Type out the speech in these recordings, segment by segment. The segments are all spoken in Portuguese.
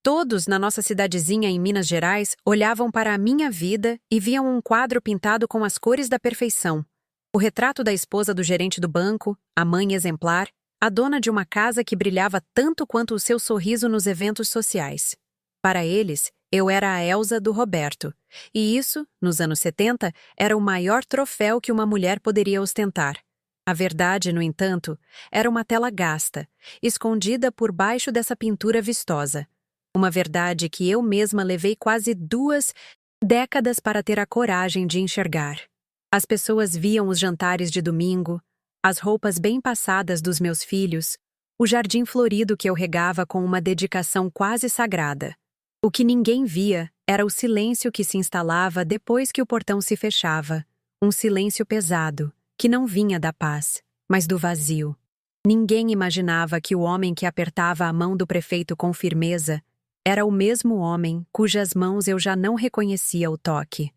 Todos na nossa cidadezinha em Minas Gerais olhavam para a minha vida e viam um quadro pintado com as cores da perfeição. O retrato da esposa do gerente do banco, a mãe exemplar, a dona de uma casa que brilhava tanto quanto o seu sorriso nos eventos sociais. Para eles, eu era a Elsa do Roberto, e isso, nos anos 70, era o maior troféu que uma mulher poderia ostentar. A verdade, no entanto, era uma tela gasta, escondida por baixo dessa pintura vistosa. Uma verdade que eu mesma levei quase 2 décadas para ter a coragem de enxergar. As pessoas viam os jantares de domingo, as roupas bem passadas dos meus filhos, o jardim florido que eu regava com uma dedicação quase sagrada. O que ninguém via era o silêncio que se instalava depois que o portão se fechava, um silêncio pesado, que não vinha da paz, mas do vazio. Ninguém imaginava que o homem que apertava a mão do prefeito com firmeza era o mesmo homem cujas mãos eu já não reconhecia o toque.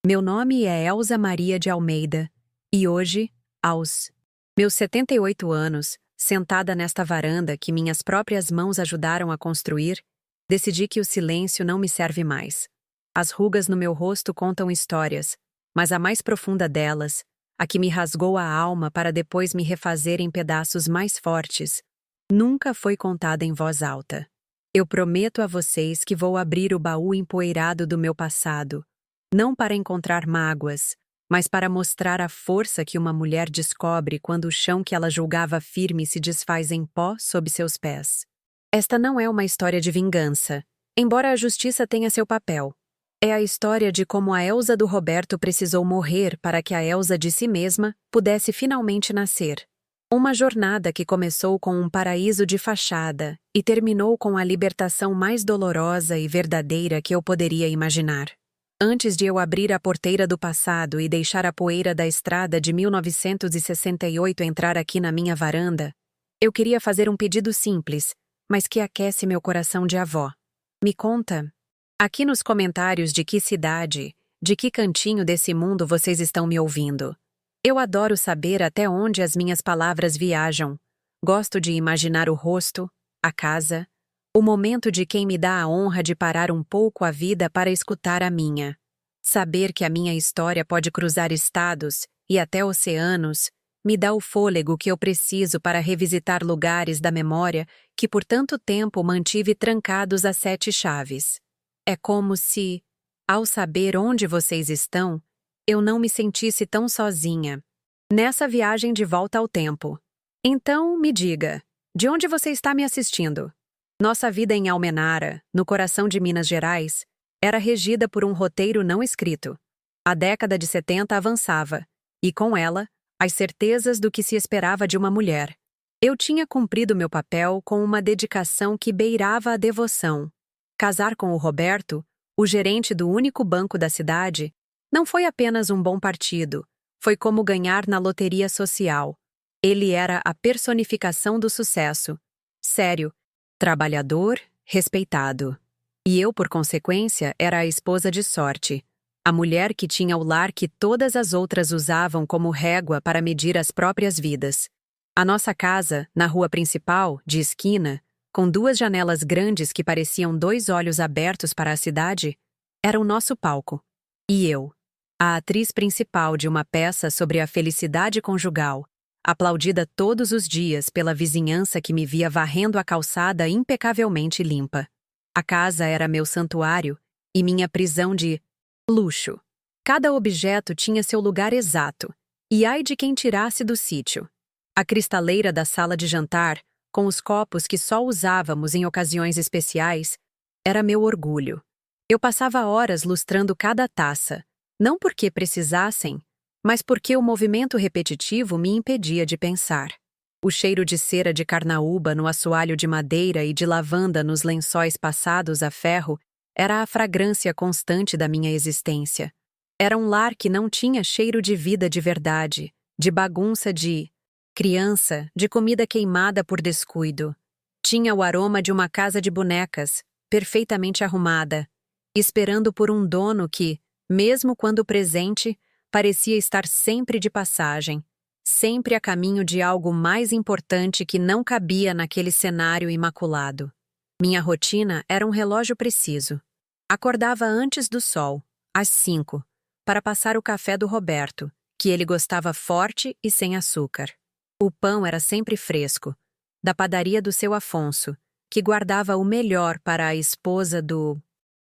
Meu nome é Elsa Maria de Almeida, e hoje, aos meus 78 anos, sentada nesta varanda que minhas próprias mãos ajudaram a construir, decidi que o silêncio não me serve mais. As rugas no meu rosto contam histórias, mas a mais profunda delas, a que me rasgou a alma para depois me refazer em pedaços mais fortes, nunca foi contada em voz alta. Eu prometo a vocês que vou abrir o baú empoeirado do meu passado, não para encontrar mágoas, mas para mostrar a força que uma mulher descobre quando o chão que ela julgava firme se desfaz em pó sob seus pés. Esta não é uma história de vingança, embora a justiça tenha seu papel. É a história de como a Elsa do Roberto precisou morrer para que a Elsa de si mesma pudesse finalmente nascer. Uma jornada que começou com um paraíso de fachada e terminou com a libertação mais dolorosa e verdadeira que eu poderia imaginar. Antes de eu abrir a porteira do passado e deixar a poeira da estrada de 1968 entrar aqui na minha varanda, eu queria fazer um pedido simples, mas que aquece meu coração de avó. Me conta, aqui nos comentários de que cidade, de que cantinho desse mundo vocês estão me ouvindo. Eu adoro saber até onde as minhas palavras viajam. Gosto de imaginar o rosto, a casa, o momento de quem me dá a honra de parar um pouco a vida para escutar a minha. Saber que a minha história pode cruzar estados e até oceanos me dá o fôlego que eu preciso para revisitar lugares da memória que por tanto tempo mantive trancados a 7 chaves. É como se, ao saber onde vocês estão, eu não me sentisse tão sozinha nessa viagem de volta ao tempo. Então, me diga, de onde você está me assistindo? Nossa vida em Almenara, no coração de Minas Gerais, era regida por um roteiro não escrito. A década de 70 avançava, e com ela, as certezas do que se esperava de uma mulher. Eu tinha cumprido meu papel com uma dedicação que beirava a devoção. Casar com o Roberto, o gerente do único banco da cidade, não foi apenas um bom partido, foi como ganhar na loteria social. Ele era a personificação do sucesso. Sério, trabalhador, respeitado. E eu, por consequência, era a esposa de sorte. A mulher que tinha o lar que todas as outras usavam como régua para medir as próprias vidas. A nossa casa, na rua principal, de esquina, com 2 janelas grandes que pareciam 2 olhos abertos para a cidade, era o nosso palco. E eu, a atriz principal de uma peça sobre a felicidade conjugal, aplaudida todos os dias pela vizinhança que me via varrendo a calçada impecavelmente limpa. A casa era meu santuário e minha prisão de luxo. Cada objeto tinha seu lugar exato, e ai de quem tirasse do sítio. A cristaleira da sala de jantar, com os copos que só usávamos em ocasiões especiais, era meu orgulho. Eu passava horas lustrando cada taça, não porque precisassem, mas porque o movimento repetitivo me impedia de pensar. O cheiro de cera de carnaúba no assoalho de madeira e de lavanda nos lençóis passados a ferro era a fragrância constante da minha existência. Era um lar que não tinha cheiro de vida de verdade, de bagunça de criança, de comida queimada por descuido. Tinha o aroma de uma casa de bonecas, perfeitamente arrumada, esperando por um dono que, mesmo quando presente, parecia estar sempre de passagem, sempre a caminho de algo mais importante que não cabia naquele cenário imaculado. Minha rotina era um relógio preciso. Acordava antes do sol, às 5, para passar o café do Roberto, que ele gostava forte e sem açúcar. O pão era sempre fresco, da padaria do seu Afonso, que guardava o melhor para a esposa do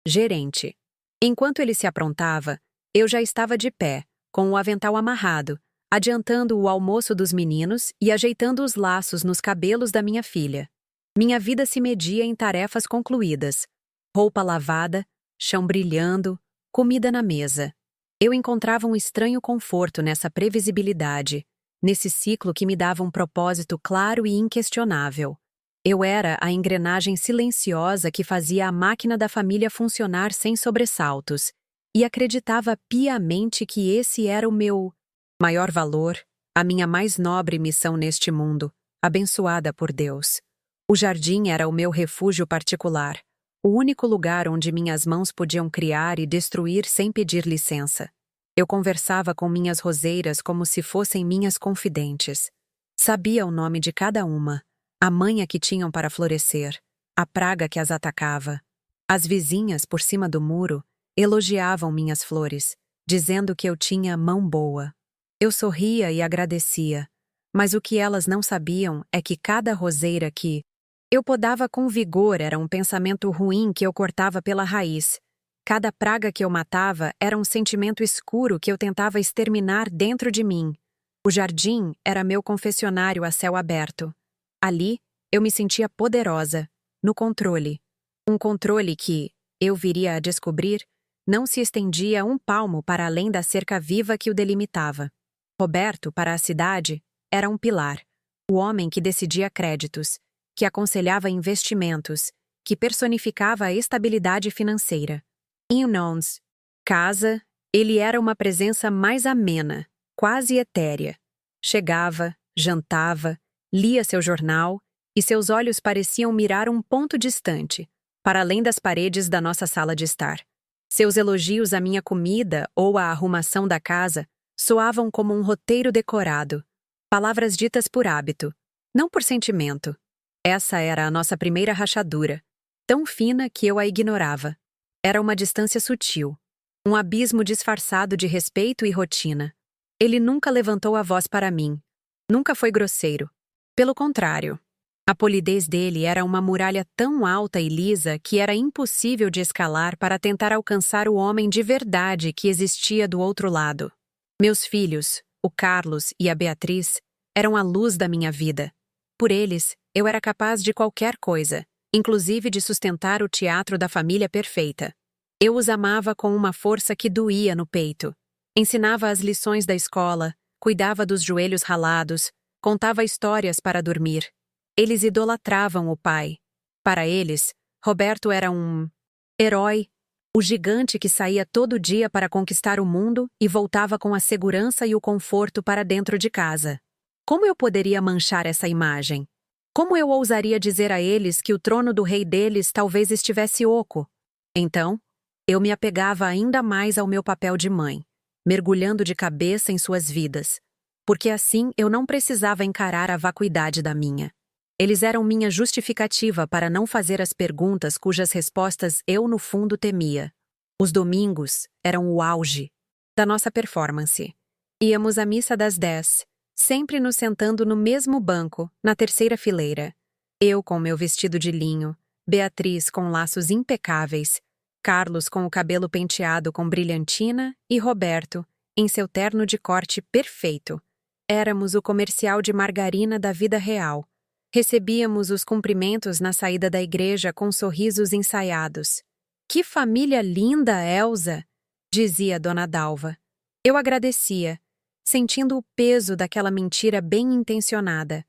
gerente. Enquanto ele se aprontava, eu já estava de pé, com o avental amarrado, adiantando o almoço dos meninos e ajeitando os laços nos cabelos da minha filha. Minha vida se media em tarefas concluídas: roupa lavada, chão brilhando, comida na mesa. Eu encontrava um estranho conforto nessa previsibilidade, nesse ciclo que me dava um propósito claro e inquestionável. Eu era a engrenagem silenciosa que fazia a máquina da família funcionar sem sobressaltos, e acreditava piamente que esse era o meu maior valor, a minha mais nobre missão neste mundo, abençoada por Deus. O jardim era o meu refúgio particular, o único lugar onde minhas mãos podiam criar e destruir sem pedir licença. Eu conversava com minhas roseiras como se fossem minhas confidentes. Sabia o nome de cada uma, a manha que tinham para florescer, a praga que as atacava. As vizinhas, por cima do muro, elogiavam minhas flores, dizendo que eu tinha mão boa. Eu sorria e agradecia, mas o que elas não sabiam é que cada roseira que eu podava com vigor era um pensamento ruim que eu cortava pela raiz. Cada praga que eu matava era um sentimento escuro que eu tentava exterminar dentro de mim. O jardim era meu confessionário a céu aberto. Ali, eu me sentia poderosa, no controle. Um controle que, eu viria a descobrir, não se estendia um palmo para além da cerca viva que o delimitava. Roberto, para a cidade, era um pilar. O homem que decidia créditos, que aconselhava investimentos, que personificava a estabilidade financeira. Em Nons, casa, ele era uma presença mais amena, quase etérea. Chegava, jantava, lia seu jornal, e seus olhos pareciam mirar um ponto distante, para além das paredes da nossa sala de estar. Seus elogios à minha comida ou à arrumação da casa soavam como um roteiro decorado, palavras ditas por hábito, não por sentimento. Essa era a nossa primeira rachadura, tão fina que eu a ignorava. Era uma distância sutil, um abismo disfarçado de respeito e rotina. Ele nunca levantou a voz para mim, nunca foi grosseiro. Pelo contrário, a polidez dele era uma muralha tão alta e lisa que era impossível de escalar para tentar alcançar o homem de verdade que existia do outro lado. Meus filhos, o Carlos e a Beatriz, eram a luz da minha vida. Por eles, eu era capaz de qualquer coisa, inclusive de sustentar o teatro da família perfeita. Eu os amava com uma força que doía no peito. Ensinava as lições da escola, cuidava dos joelhos ralados, contava histórias para dormir. Eles idolatravam o pai. Para eles, Roberto era um herói, o gigante que saía todo dia para conquistar o mundo e voltava com a segurança e o conforto para dentro de casa. Como eu poderia manchar essa imagem? Como eu ousaria dizer a eles que o trono do rei deles talvez estivesse oco? Então, eu me apegava ainda mais ao meu papel de mãe, mergulhando de cabeça em suas vidas, porque assim eu não precisava encarar a vacuidade da minha. Eles eram minha justificativa para não fazer as perguntas cujas respostas eu, no fundo, temia. Os domingos eram o auge da nossa performance. Íamos à missa das 10, sempre nos sentando no mesmo banco, na terceira fileira. Eu com meu vestido de linho, Beatriz com laços impecáveis, Carlos com o cabelo penteado com brilhantina e Roberto, em seu terno de corte perfeito. Éramos o comercial de margarina da vida real. Recebíamos os cumprimentos na saída da igreja com sorrisos ensaiados. "Que família linda, Elsa!" dizia Dona Dalva. Eu agradecia, sentindo o peso daquela mentira bem intencionada.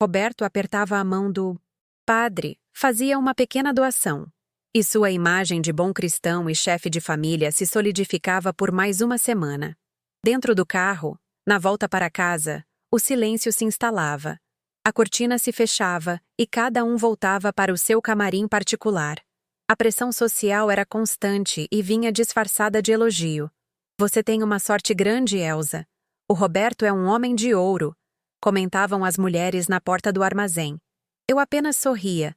Roberto apertava a mão do padre, fazia uma pequena doação, e sua imagem de bom cristão e chefe de família se solidificava por mais uma semana. Dentro do carro, na volta para casa, o silêncio se instalava. A cortina se fechava e cada um voltava para o seu camarim particular. A pressão social era constante e vinha disfarçada de elogio. "Você tem uma sorte grande, Elsa. O Roberto é um homem de ouro", comentavam as mulheres na porta do armazém. Eu apenas sorria.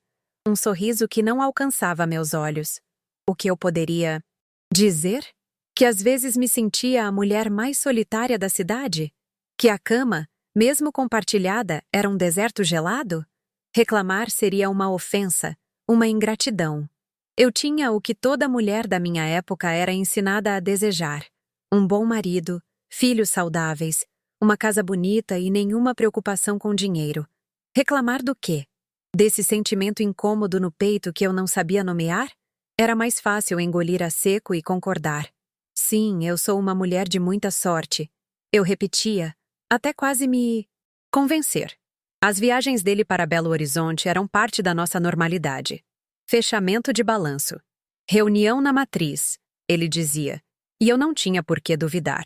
Um sorriso que não alcançava meus olhos. O que eu poderia dizer? Que às vezes me sentia a mulher mais solitária da cidade? Que a cama, mesmo compartilhada, era um deserto gelado? Reclamar seria uma ofensa, uma ingratidão. Eu tinha o que toda mulher da minha época era ensinada a desejar: um bom marido, filhos saudáveis, uma casa bonita e nenhuma preocupação com dinheiro. Reclamar do quê? Desse sentimento incômodo no peito que eu não sabia nomear? Era mais fácil engolir a seco e concordar. Sim, eu sou uma mulher de muita sorte. Eu repetia, até quase me convencer. As viagens dele para Belo Horizonte eram parte da nossa normalidade. Fechamento de balanço. Reunião na matriz, ele dizia, e eu não tinha por que duvidar.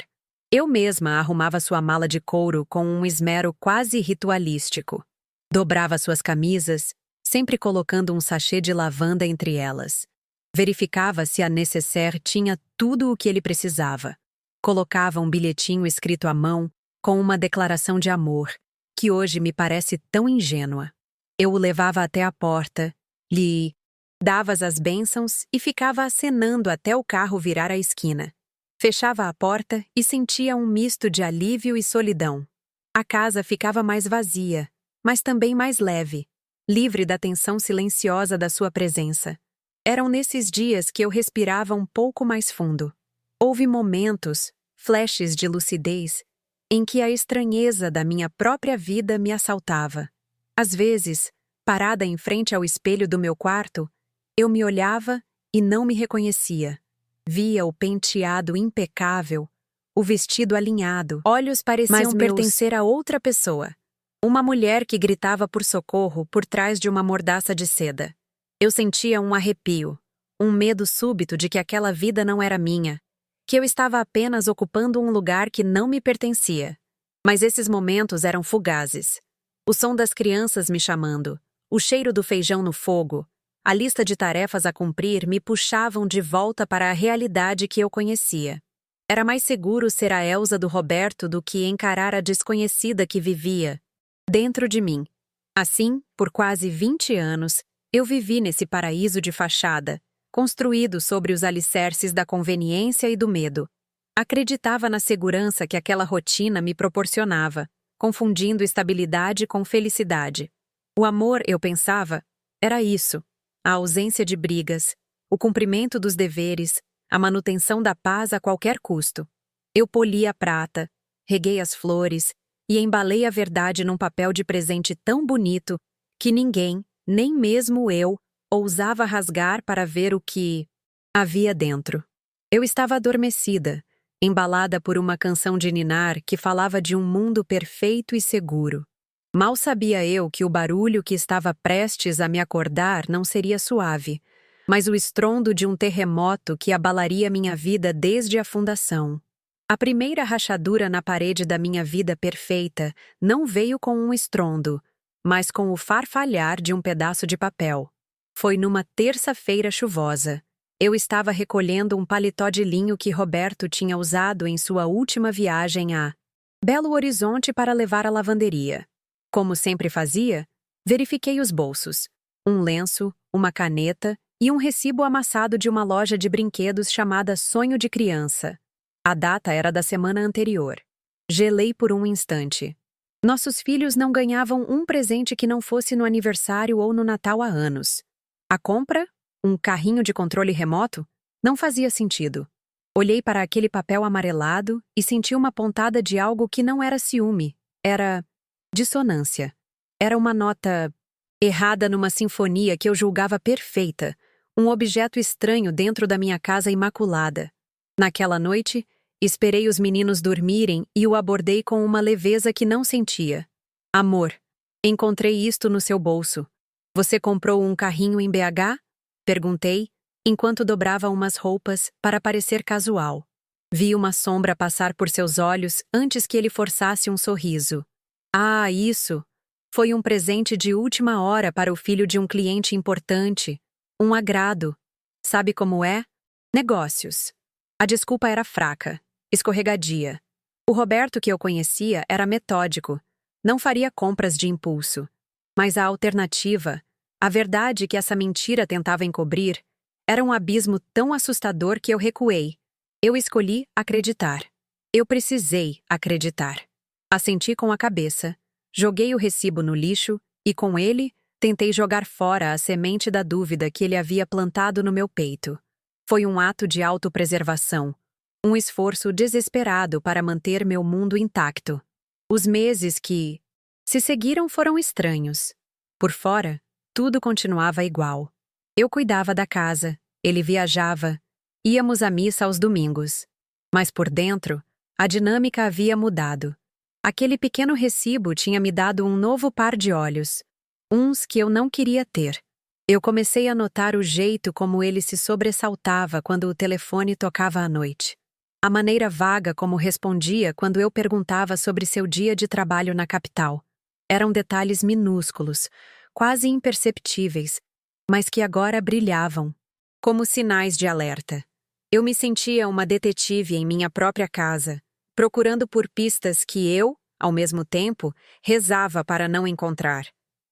Eu mesma arrumava sua mala de couro com um esmero quase ritualístico. Dobrava suas camisas, sempre colocando um sachê de lavanda entre elas. Verificava se a nécessaire tinha tudo o que ele precisava. Colocava um bilhetinho escrito à mão, com uma declaração de amor, que hoje me parece tão ingênua. Eu o levava até a porta, lhe dava as bênçãos e ficava acenando até o carro virar a esquina. Fechava a porta e sentia um misto de alívio e solidão. A casa ficava mais vazia, mas também mais leve, livre da tensão silenciosa da sua presença. Eram nesses dias que eu respirava um pouco mais fundo. Houve momentos, flashes de lucidez, em que a estranheza da minha própria vida me assaltava. Às vezes, parada em frente ao espelho do meu quarto, eu me olhava e não me reconhecia. Via o penteado impecável, o vestido alinhado, olhos pareciam pertencer a outra pessoa. Uma mulher que gritava por socorro por trás de uma mordaça de seda. Eu sentia um arrepio, um medo súbito de que aquela vida não era minha, que eu estava apenas ocupando um lugar que não me pertencia. Mas esses momentos eram fugazes. O som das crianças me chamando, o cheiro do feijão no fogo, a lista de tarefas a cumprir me puxavam de volta para a realidade que eu conhecia. Era mais seguro ser a Elsa do Roberto do que encarar a desconhecida que vivia dentro de mim. Assim, por quase 20 anos, eu vivi nesse paraíso de fachada, construído sobre os alicerces da conveniência e do medo. Acreditava na segurança que aquela rotina me proporcionava, confundindo estabilidade com felicidade. O amor, eu pensava, era isso: a ausência de brigas, o cumprimento dos deveres, a manutenção da paz a qualquer custo. Eu poli a prata, reguei as flores e embalei a verdade num papel de presente tão bonito que ninguém, nem mesmo eu, ousava rasgar para ver o que havia dentro. Eu estava adormecida, embalada por uma canção de ninar que falava de um mundo perfeito e seguro. Mal sabia eu que o barulho que estava prestes a me acordar não seria suave, mas o estrondo de um terremoto que abalaria minha vida desde a fundação. A primeira rachadura na parede da minha vida perfeita não veio com um estrondo, mas com o farfalhar de um pedaço de papel. Foi numa terça-feira chuvosa. Eu estava recolhendo um paletó de linho que Roberto tinha usado em sua última viagem a Belo Horizonte para levar à lavanderia. Como sempre fazia, verifiquei os bolsos, um lenço, uma caneta e um recibo amassado de uma loja de brinquedos chamada Sonho de Criança. A data era da semana anterior. Gelei por um instante. Nossos filhos não ganhavam um presente que não fosse no aniversário ou no Natal há anos. A compra, um carrinho de controle remoto, não fazia sentido. Olhei para aquele papel amarelado e senti uma pontada de algo que não era ciúme. Era dissonância. Era uma nota errada numa sinfonia que eu julgava perfeita, um objeto estranho dentro da minha casa imaculada. Naquela noite, esperei os meninos dormirem e o abordei com uma leveza que não sentia. Amor, encontrei isto no seu bolso. Você comprou um carrinho em BH? Perguntei, enquanto dobrava umas roupas para parecer casual. Vi uma sombra passar por seus olhos antes que ele forçasse um sorriso. Ah, isso! Foi um presente de última hora para o filho de um cliente importante. Um agrado. Sabe como é? Negócios. A desculpa era fraca, escorregadia. O Roberto que eu conhecia era metódico, não faria compras de impulso. Mas a alternativa, A verdade que essa mentira tentava encobrir era um abismo tão assustador que eu recuei. Eu escolhi acreditar. Eu precisei acreditar. Assenti com a cabeça, joguei o recibo no lixo e, com ele, tentei jogar fora a semente da dúvida que ele havia plantado no meu peito. Foi um ato de autopreservação, um esforço desesperado para manter meu mundo intacto. Os meses que se seguiram foram estranhos. Por fora, tudo continuava igual. Eu cuidava da casa, ele viajava, íamos à missa aos domingos. Mas por dentro, a dinâmica havia mudado. Aquele pequeno recibo tinha me dado um novo par de olhos, uns que eu não queria ter. Eu comecei a notar o jeito como ele se sobressaltava quando o telefone tocava à noite. A maneira vaga como respondia quando eu perguntava sobre seu dia de trabalho na capital. Eram detalhes minúsculos, quase imperceptíveis, mas que agora brilhavam, como sinais de alerta. Eu me sentia uma detetive em minha própria casa, procurando por pistas que eu, ao mesmo tempo, rezava para não encontrar.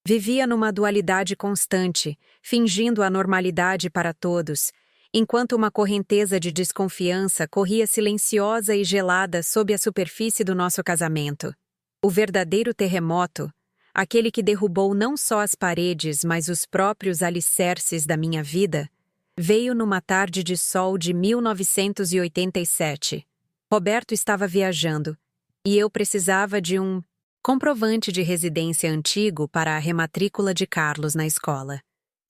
Vivia numa dualidade constante, fingindo a normalidade para todos, enquanto uma correnteza de desconfiança corria silenciosa e gelada sob a superfície do nosso casamento. O verdadeiro terremoto, aquele que derrubou não só as paredes, mas os próprios alicerces da minha vida, veio numa tarde de sol de 1987. Roberto estava viajando, e eu precisava de um comprovante de residência antigo para a rematrícula de Carlos na escola.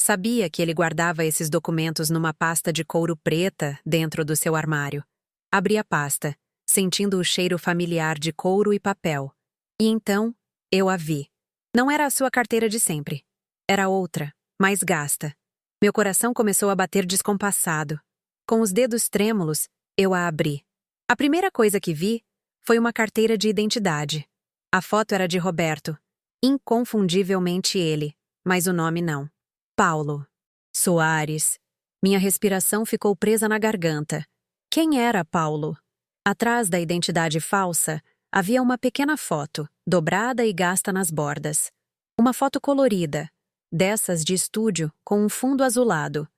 Sabia que ele guardava esses documentos numa pasta de couro preta dentro do seu armário. Abri a pasta, sentindo o cheiro familiar de couro e papel. E então, eu a vi. Não era a sua carteira de sempre. Era outra, mais gasta. Meu coração começou a bater descompassado. Com os dedos trêmulos, eu a abri. A primeira coisa que vi foi uma carteira de identidade. A foto era de Roberto. Inconfundivelmente ele, mas o nome não. Paulo. Soares. Minha respiração ficou presa na garganta. Quem era Paulo? Atrás da identidade falsa, havia uma pequena foto, dobrada e gasta nas bordas. Uma foto colorida, dessas de estúdio com um fundo azulado.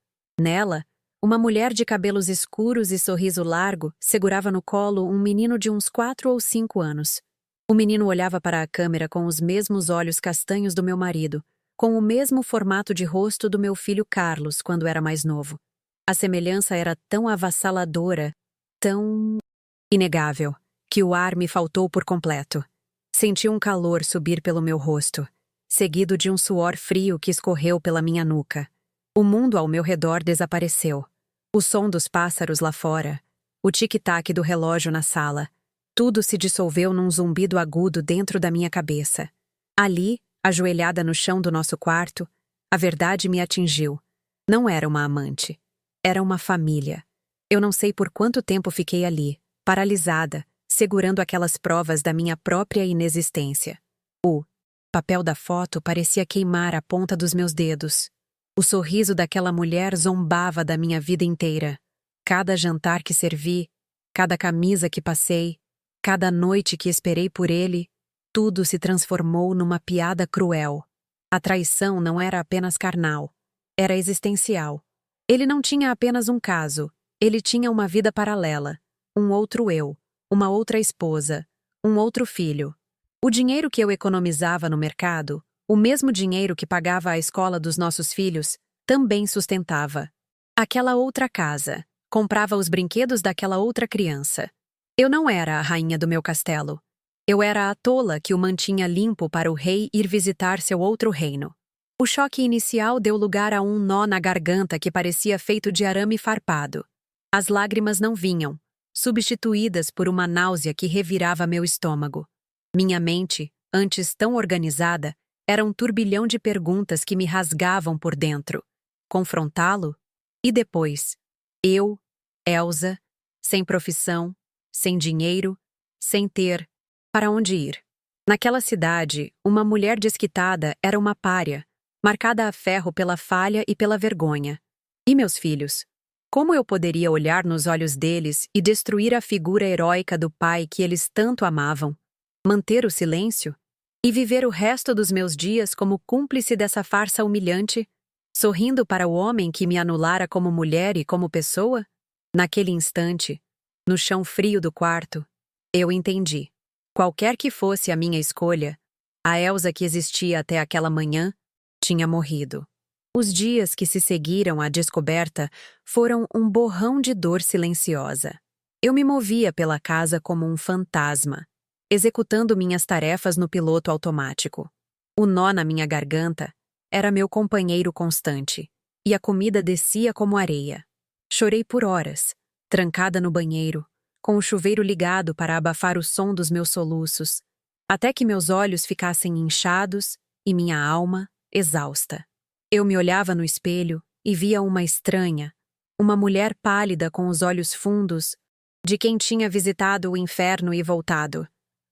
Nela, uma mulher de cabelos escuros e sorriso largo segurava no colo um menino de uns 4 ou 5 anos. O menino olhava para a câmera com os mesmos olhos castanhos do meu marido, com o mesmo formato de rosto do meu filho Carlos quando era mais novo. A semelhança era tão avassaladora, tão inegável, que o ar me faltou por completo. Senti um calor subir pelo meu rosto, seguido de um suor frio que escorreu pela minha nuca. O mundo ao meu redor desapareceu. O som dos pássaros lá fora, o tic-tac do relógio na sala, tudo se dissolveu num zumbido agudo dentro da minha cabeça. Ali, ajoelhada no chão do nosso quarto, a verdade me atingiu. Não era uma amante. Era uma família. Eu não sei por quanto tempo fiquei ali, paralisada, segurando aquelas provas da minha própria inexistência. O papel da foto parecia queimar a ponta dos meus dedos. O sorriso daquela mulher zombava da minha vida inteira. Cada jantar que servi, cada camisa que passei, cada noite que esperei por ele, tudo se transformou numa piada cruel. A traição não era apenas carnal, era existencial. Ele não tinha apenas um caso, ele tinha uma vida paralela, um outro eu, uma outra esposa, um outro filho. O dinheiro que eu economizava no mercado, o mesmo dinheiro que pagava a escola dos nossos filhos, também sustentava aquela outra casa, comprava os brinquedos daquela outra criança. Eu não era a rainha do meu castelo. Eu era a tola que o mantinha limpo para o rei ir visitar seu outro reino. O choque inicial deu lugar a um nó na garganta que parecia feito de arame farpado. As lágrimas não vinham, substituídas por uma náusea que revirava meu estômago. Minha mente, antes tão organizada, era um turbilhão de perguntas que me rasgavam por dentro. Confrontá-lo? E depois? Eu, Elsa, sem profissão, sem dinheiro, sem ter para onde ir. Naquela cidade, uma mulher desquitada era uma pária, marcada a ferro pela falha e pela vergonha. E meus filhos? Como eu poderia olhar nos olhos deles e destruir a figura heróica do pai que eles tanto amavam? Manter o silêncio? E viver o resto dos meus dias como cúmplice dessa farsa humilhante? sorrindo para o homem que me anulara como mulher e como pessoa? Naquele instante, no chão frio do quarto, eu entendi. Qualquer que fosse a minha escolha, a Elsa que existia até aquela manhã tinha morrido. Os dias que se seguiram à descoberta foram um borrão de dor silenciosa. Eu me movia pela casa como um fantasma, executando minhas tarefas no piloto automático. O nó na minha garganta era meu companheiro constante, e a comida descia como areia. Chorei por horas, trancada no banheiro, com o chuveiro ligado para abafar o som dos meus soluços, até que meus olhos ficassem inchados e minha alma exausta. Eu me olhava no espelho e via uma estranha, uma mulher pálida com os olhos fundos, de quem tinha visitado o inferno e voltado.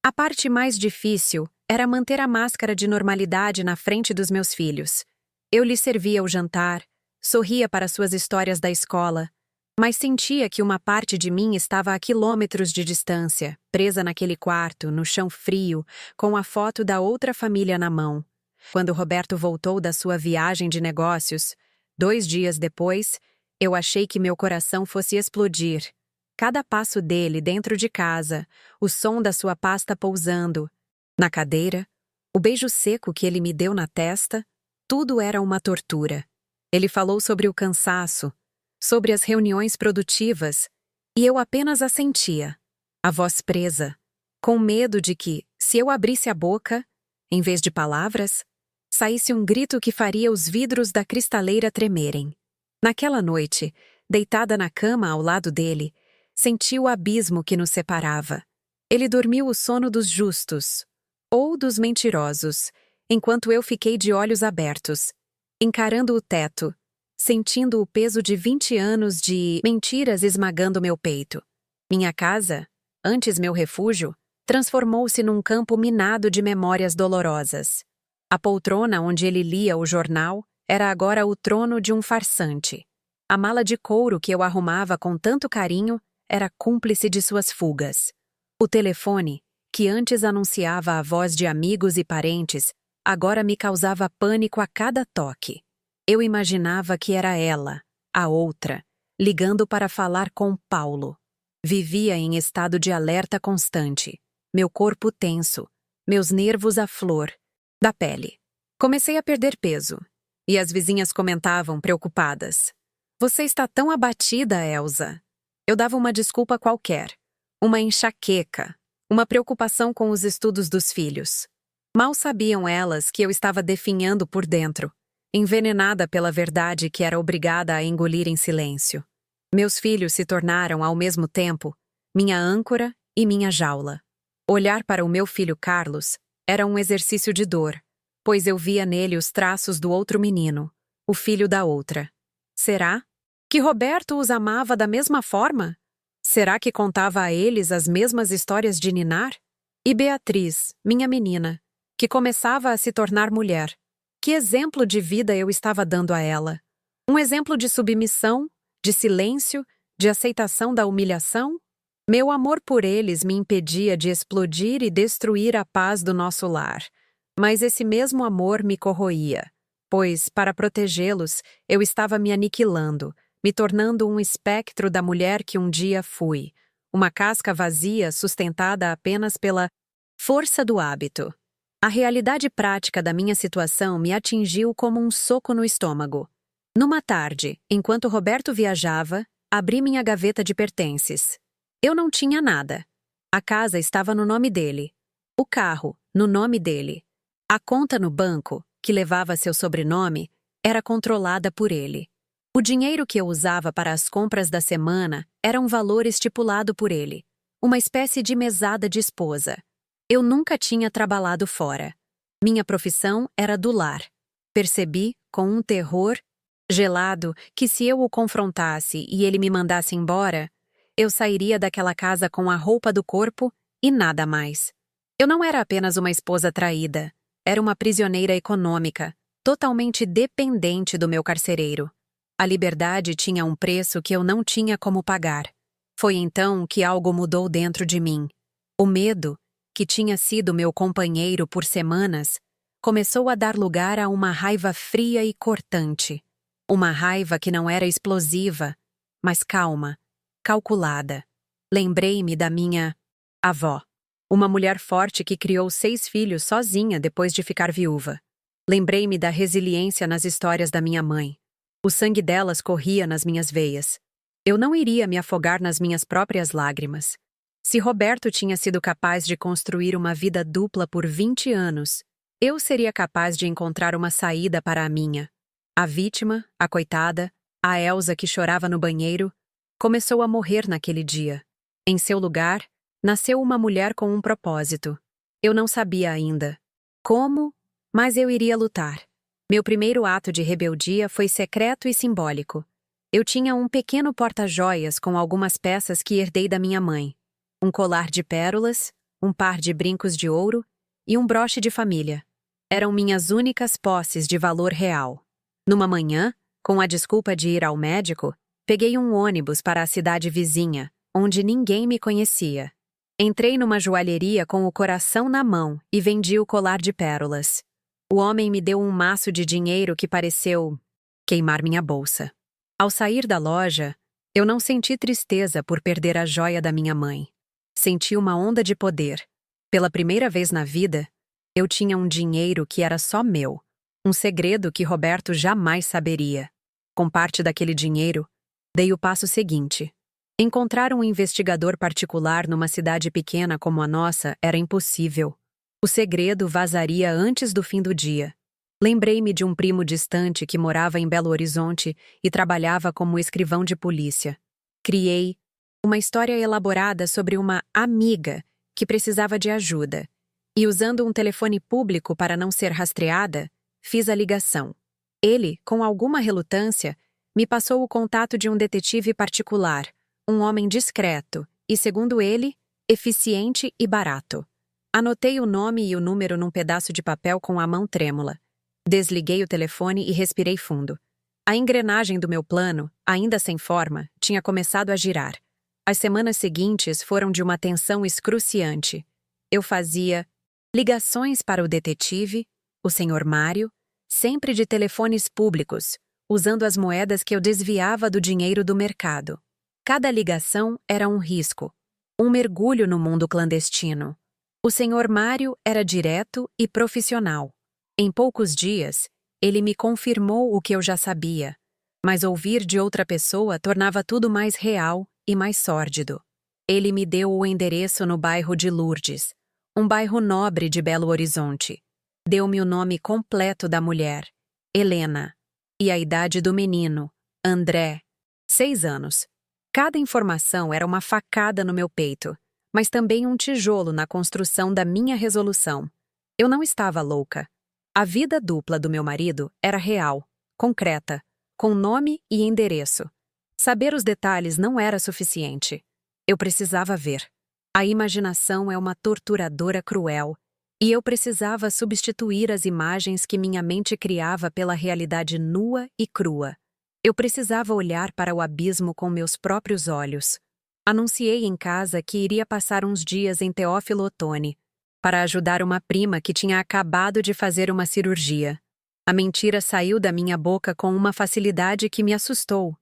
A parte mais difícil era manter a máscara de normalidade na frente dos meus filhos. Eu lhes servia o jantar, sorria para suas histórias da escola, mas sentia que uma parte de mim estava a quilômetros de distância, presa naquele quarto, no chão frio, com a foto da outra família na mão. Quando Roberto voltou da sua viagem de negócios, 2 dias depois, eu achei que meu coração fosse explodir. Cada passo dele dentro de casa, o som da sua pasta pousando na cadeira, o beijo seco que ele me deu na testa, tudo era uma tortura. Ele falou sobre o cansaço, sobre as reuniões produtivas, e eu apenas assentia, a voz presa, com medo de que, se eu abrisse a boca, em vez de palavras, saísse um grito que faria os vidros da cristaleira tremerem. Naquela noite, deitada na cama ao lado dele, senti o abismo que nos separava. Ele dormiu o sono dos justos, ou dos mentirosos, enquanto eu fiquei de olhos abertos, encarando o teto, sentindo o peso de 20 anos de mentiras esmagando meu peito. Minha casa, antes meu refúgio, transformou-se num campo minado de memórias dolorosas. A poltrona onde ele lia o jornal era agora o trono de um farsante. A mala de couro que eu arrumava com tanto carinho era cúmplice de suas fugas. O telefone, que antes anunciava a voz de amigos e parentes, agora me causava pânico a cada toque. Eu imaginava que era ela, a outra, ligando para falar com Paulo. Vivia em estado de alerta constante, meu corpo tenso, meus nervos à flor da pele. Comecei a perder peso, e as vizinhas comentavam preocupadas. Você está tão abatida, Elsa. Eu dava uma desculpa qualquer, uma enxaqueca, uma preocupação com os estudos dos filhos. Mal sabiam elas que eu estava definhando por dentro, envenenada pela verdade que era obrigada a engolir em silêncio. Meus filhos se tornaram, ao mesmo tempo, minha âncora e minha jaula. Olhar para o meu filho Carlos era um exercício de dor, pois eu via nele os traços do outro menino, o filho da outra. Será que Roberto os amava da mesma forma? Será que contava a eles as mesmas histórias de ninar? E Beatriz, minha menina, que começava a se tornar mulher. Que exemplo de vida eu estava dando a ela? Um exemplo de submissão, de silêncio, de aceitação da humilhação? Meu amor por eles me impedia de explodir e destruir a paz do nosso lar. Mas esse mesmo amor me corroía, pois, para protegê-los, eu estava me aniquilando, me tornando um espectro da mulher que um dia fui, uma casca vazia sustentada apenas pela força do hábito. A realidade prática da minha situação me atingiu como um soco no estômago. Numa tarde, enquanto Roberto viajava, abri minha gaveta de pertences. Eu não tinha nada. A casa estava no nome dele. O carro, no nome dele. A conta no banco, que levava seu sobrenome, era controlada por ele. O dinheiro que eu usava para as compras da semana era um valor estipulado por ele, uma espécie de mesada de esposa. Eu nunca tinha trabalhado fora. Minha profissão era do lar. Percebi, com um terror gelado, que se eu o confrontasse e ele me mandasse embora, eu sairia daquela casa com a roupa do corpo e nada mais. Eu não era apenas uma esposa traída, era uma prisioneira econômica, totalmente dependente do meu carcereiro. A liberdade tinha um preço que eu não tinha como pagar. Foi então que algo mudou dentro de mim. O medo, que tinha sido meu companheiro por semanas, começou a dar lugar a uma raiva fria e cortante. Uma raiva que não era explosiva, mas calma, calculada. Lembrei-me da minha avó, uma mulher forte que criou 6 filhos sozinha depois de ficar viúva. Lembrei-me da resiliência nas histórias da minha mãe. O sangue delas corria nas minhas veias. Eu não iria me afogar nas minhas próprias lágrimas. Se Roberto tinha sido capaz de construir uma vida dupla por 20 anos, eu seria capaz de encontrar uma saída para a minha. A vítima, a coitada, a Elsa que chorava no banheiro, começou a morrer naquele dia. Em seu lugar, nasceu uma mulher com um propósito. Eu não sabia ainda como, mas eu iria lutar. Meu primeiro ato de rebeldia foi secreto e simbólico. Eu tinha um pequeno porta-joias com algumas peças que herdei da minha mãe. Um colar de pérolas, um par de brincos de ouro e um broche de família. Eram minhas únicas posses de valor real. Numa manhã, com a desculpa de ir ao médico, peguei um ônibus para a cidade vizinha, onde ninguém me conhecia. Entrei numa joalheria com o coração na mão e vendi o colar de pérolas. O homem me deu um maço de dinheiro que pareceu queimar minha bolsa. Ao sair da loja, eu não senti tristeza por perder a joia da minha mãe. Senti uma onda de poder. Pela primeira vez na vida, eu tinha um dinheiro que era só meu. Um segredo que Roberto jamais saberia. Com parte daquele dinheiro, dei o passo seguinte. Encontrar um investigador particular numa cidade pequena como a nossa era impossível. O segredo vazaria antes do fim do dia. Lembrei-me de um primo distante que morava em Belo Horizonte e trabalhava como escrivão de polícia. Criei uma história elaborada sobre uma amiga que precisava de ajuda. E usando um telefone público para não ser rastreada, fiz a ligação. Ele, com alguma relutância, me passou o contato de um detetive particular, um homem discreto e, segundo ele, eficiente e barato. Anotei o nome e o número num pedaço de papel com a mão trêmula. Desliguei o telefone e respirei fundo. A engrenagem do meu plano, ainda sem forma, tinha começado a girar. As semanas seguintes foram de uma tensão excruciante. Eu fazia ligações para o detetive, o Sr. Mário, sempre de telefones públicos, usando as moedas que eu desviava do dinheiro do mercado. Cada ligação era um risco, um mergulho no mundo clandestino. O Sr. Mário era direto e profissional. Em poucos dias, ele me confirmou o que eu já sabia, mas ouvir de outra pessoa tornava tudo mais real e mais sórdido. Ele me deu o endereço no bairro de Lourdes, um bairro nobre de Belo Horizonte. Deu-me o nome completo da mulher, Helena, e a idade do menino, André, 6 anos. Cada informação era uma facada no meu peito, mas também um tijolo na construção da minha resolução. Eu não estava louca. A vida dupla do meu marido era real, concreta, com nome e endereço. Saber os detalhes não era suficiente. Eu precisava ver. A imaginação é uma torturadora cruel, e eu precisava substituir as imagens que minha mente criava pela realidade nua e crua. Eu precisava olhar para o abismo com meus próprios olhos. Anunciei em casa que iria passar uns dias em Teófilo Otoni, para ajudar uma prima que tinha acabado de fazer uma cirurgia. A mentira saiu da minha boca com uma facilidade que me assustou.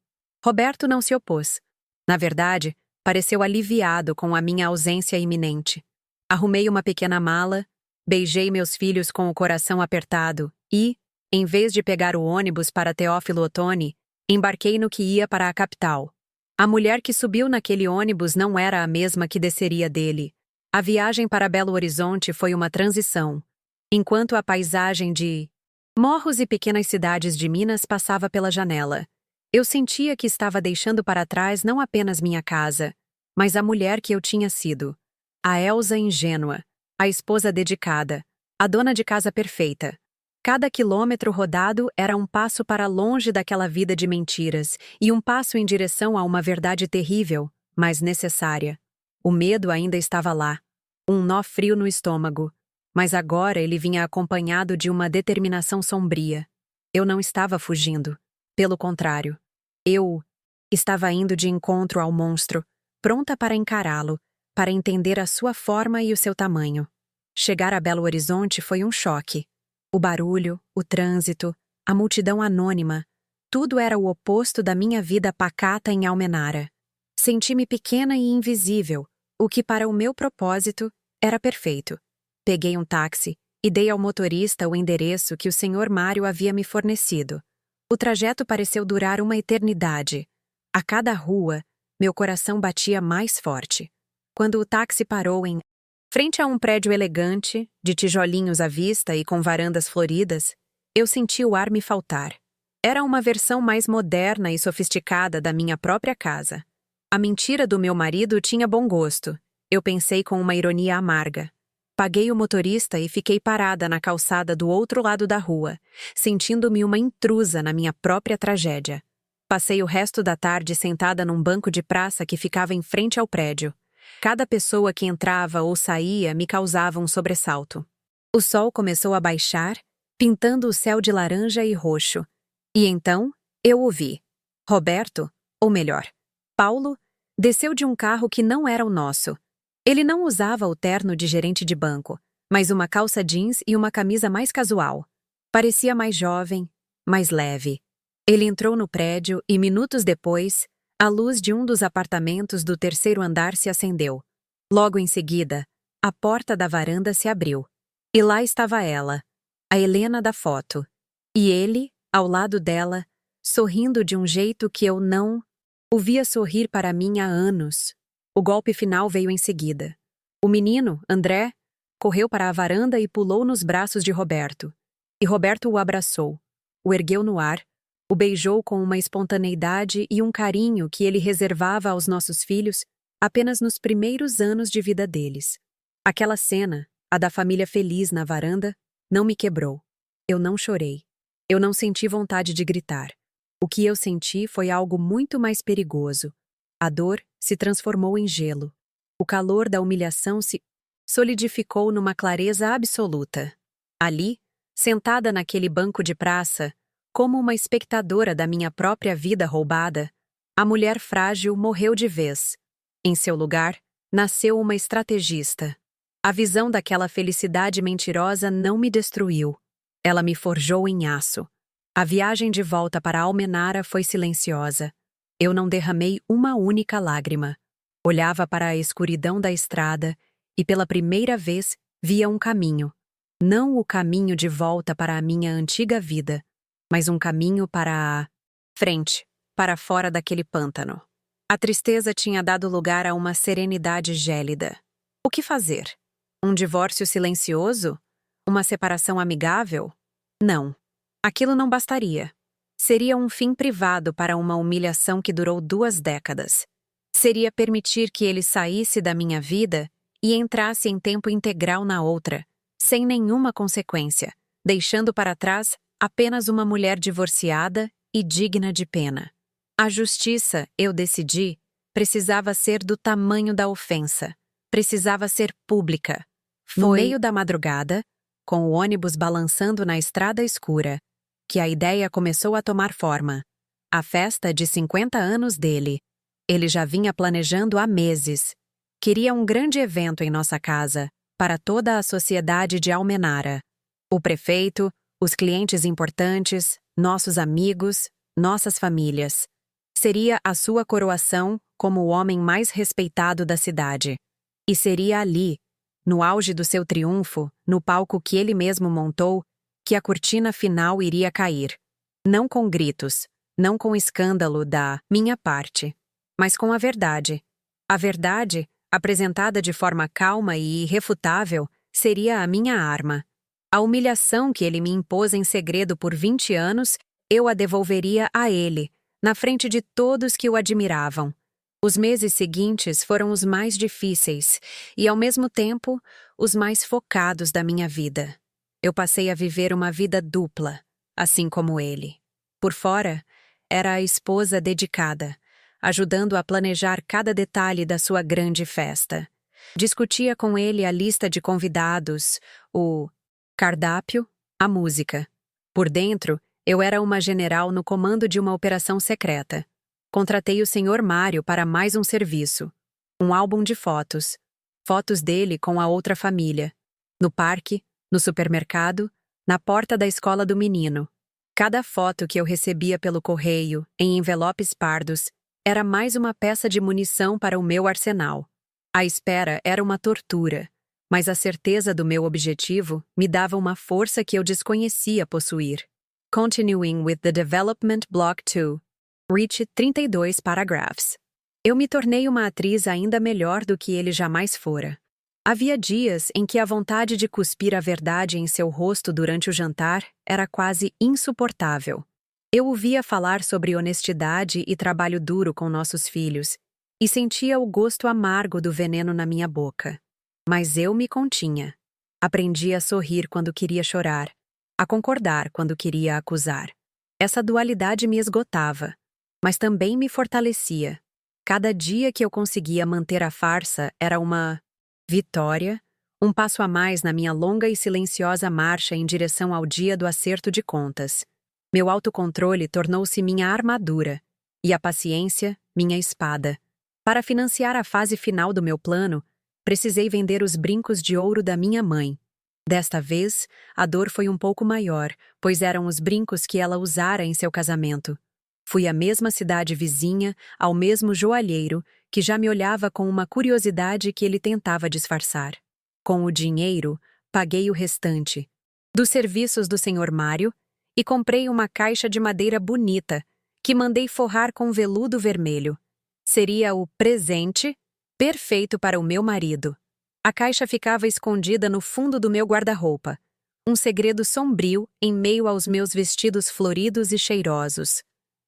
Roberto não se opôs. Na verdade, pareceu aliviado com a minha ausência iminente. Arrumei uma pequena mala, beijei meus filhos com o coração apertado e, em vez de pegar o ônibus para Teófilo Otoni, embarquei no que ia para a capital. A mulher que subiu naquele ônibus não era a mesma que desceria dele. A viagem para Belo Horizonte foi uma transição. Enquanto a paisagem de morros e pequenas cidades de Minas passava pela janela, eu sentia que estava deixando para trás não apenas minha casa, mas a mulher que eu tinha sido. A Elsa ingênua, a esposa dedicada, a dona de casa perfeita. Cada quilômetro rodado era um passo para longe daquela vida de mentiras e um passo em direção a uma verdade terrível, mas necessária. O medo ainda estava lá, um nó frio no estômago, mas agora ele vinha acompanhado de uma determinação sombria. Eu não estava fugindo. Pelo contrário, eu estava indo de encontro ao monstro, pronta para encará-lo, para entender a sua forma e o seu tamanho. Chegar a Belo Horizonte foi um choque. O barulho, o trânsito, a multidão anônima, tudo era o oposto da minha vida pacata em Almenara. Senti-me pequena e invisível, o que para o meu propósito era perfeito. Peguei um táxi e dei ao motorista o endereço que o Sr. Mário havia me fornecido. O trajeto pareceu durar uma eternidade. A cada rua, meu coração batia mais forte. Quando o táxi parou em frente a um prédio elegante, de tijolinhos à vista e com varandas floridas, eu senti o ar me faltar. Era uma versão mais moderna e sofisticada da minha própria casa. A mentira do meu marido tinha bom gosto. Eu pensei com uma ironia amarga. Paguei o motorista e fiquei parada na calçada do outro lado da rua, sentindo-me uma intrusa na minha própria tragédia. Passei o resto da tarde sentada num banco de praça que ficava em frente ao prédio. Cada pessoa que entrava ou saía me causava um sobressalto. O sol começou a baixar, pintando o céu de laranja e roxo. E então, eu o vi. Roberto, ou melhor, Paulo, desceu de um carro que não era o nosso. Ele não usava o terno de gerente de banco, mas uma calça jeans e uma camisa mais casual. Parecia mais jovem, mais leve. Ele entrou no prédio e, minutos depois, a luz de um dos apartamentos do terceiro andar se acendeu. Logo em seguida, a porta da varanda se abriu. E lá estava ela, a Helena da foto. E ele, ao lado dela, sorrindo de um jeito que eu não o via sorrir para mim há anos. O golpe final veio em seguida. O menino, André, correu para a varanda e pulou nos braços de Roberto. E Roberto o abraçou, o ergueu no ar, o beijou com uma espontaneidade e um carinho que ele reservava aos nossos filhos apenas nos primeiros anos de vida deles. Aquela cena, a da família feliz na varanda, não me quebrou. Eu não chorei. Eu não senti vontade de gritar. O que eu senti foi algo muito mais perigoso. A dor se transformou em gelo. O calor da humilhação se solidificou numa clareza absoluta. Ali, sentada naquele banco de praça, como uma espectadora da minha própria vida roubada, a mulher frágil morreu de vez. Em seu lugar, nasceu uma estrategista. A visão daquela felicidade mentirosa não me destruiu. Ela me forjou em aço. A viagem de volta para Almenara foi silenciosa. Eu não derramei uma única lágrima. Olhava para a escuridão da estrada e pela primeira vez via um caminho. Não o caminho de volta para a minha antiga vida, mas um caminho para a frente, para fora daquele pântano. A tristeza tinha dado lugar a uma serenidade gélida. O que fazer? Um divórcio silencioso? Uma separação amigável? Não. Aquilo não bastaria. Seria um fim privado para uma humilhação que durou 2 décadas. Seria permitir que ele saísse da minha vida e entrasse em tempo integral na outra, sem nenhuma consequência, deixando para trás apenas uma mulher divorciada e digna de pena. A justiça, eu decidi, precisava ser do tamanho da ofensa. Precisava ser pública. No meio da madrugada, com o ônibus balançando na estrada escura, que a ideia começou a tomar forma. A festa de 50 anos dele. Ele já vinha planejando há meses. Queria um grande evento em nossa casa, para toda a sociedade de Almenara. O prefeito, os clientes importantes, nossos amigos, nossas famílias. Seria a sua coroação como o homem mais respeitado da cidade. E seria ali, no auge do seu triunfo, no palco que ele mesmo montou, que a cortina final iria cair. Não com gritos, não com escândalo da minha parte, mas com a verdade. A verdade, apresentada de forma calma e irrefutável, seria a minha arma. A humilhação que ele me impôs em segredo por 20 anos, eu a devolveria a ele, na frente de todos que o admiravam. Os meses seguintes foram os mais difíceis e, ao mesmo tempo, os mais focados da minha vida. Eu passei a viver uma vida dupla, assim como ele. Por fora, era a esposa dedicada, ajudando a planejar cada detalhe da sua grande festa. Discutia com ele a lista de convidados, o cardápio, a música. Por dentro, eu era uma general no comando de uma operação secreta. Contratei o Sr. Mário para mais um serviço. Um álbum de fotos. Fotos dele com a outra família. No parque, no supermercado, na porta da escola do menino. Cada foto que eu recebia pelo correio, em envelopes pardos, era mais uma peça de munição para o meu arsenal. A espera era uma tortura, mas a certeza do meu objetivo me dava uma força que eu desconhecia possuir. Continuing with the development block 2. Reach 32 paragraphs. Eu me tornei uma atriz ainda melhor do que ele jamais fora. Havia dias em que a vontade de cuspir a verdade em seu rosto durante o jantar era quase insuportável. Eu o via falar sobre honestidade e trabalho duro com nossos filhos, e sentia o gosto amargo do veneno na minha boca. Mas eu me continha. Aprendi a sorrir quando queria chorar, a concordar quando queria acusar. Essa dualidade me esgotava, mas também me fortalecia. Cada dia que eu conseguia manter a farsa era uma vitória, um passo a mais na minha longa e silenciosa marcha em direção ao dia do acerto de contas. Meu autocontrole tornou-se minha armadura, e a paciência, minha espada. Para financiar a fase final do meu plano, precisei vender os brincos de ouro da minha mãe. Desta vez, a dor foi um pouco maior, pois eram os brincos que ela usara em seu casamento. Fui à mesma cidade vizinha, ao mesmo joalheiro, que já me olhava com uma curiosidade que ele tentava disfarçar. Com o dinheiro, paguei o restante dos serviços do Sr. Mário e comprei uma caixa de madeira bonita, que mandei forrar com veludo vermelho. Seria o presente perfeito para o meu marido. A caixa ficava escondida no fundo do meu guarda-roupa, um segredo sombrio em meio aos meus vestidos floridos e cheirosos.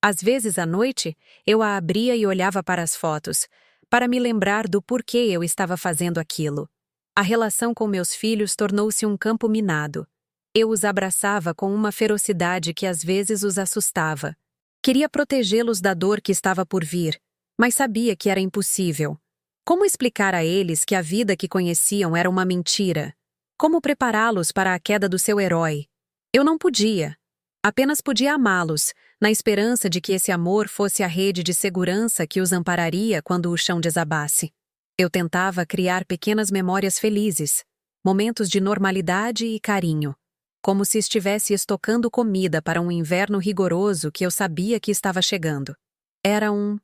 Às vezes à noite, eu a abria e olhava para as fotos, para me lembrar do porquê eu estava fazendo aquilo. A relação com meus filhos tornou-se um campo minado. Eu os abraçava com uma ferocidade que às vezes os assustava. Queria protegê-los da dor que estava por vir, mas sabia que era impossível. Como explicar a eles que a vida que conheciam era uma mentira? Como prepará-los para a queda do seu herói? Eu não podia. Apenas podia amá-los, na esperança de que esse amor fosse a rede de segurança que os ampararia quando o chão desabasse. Eu tentava criar pequenas memórias felizes, momentos de normalidade e carinho, como se estivesse estocando comida para um inverno rigoroso que eu sabia que estava chegando. Era um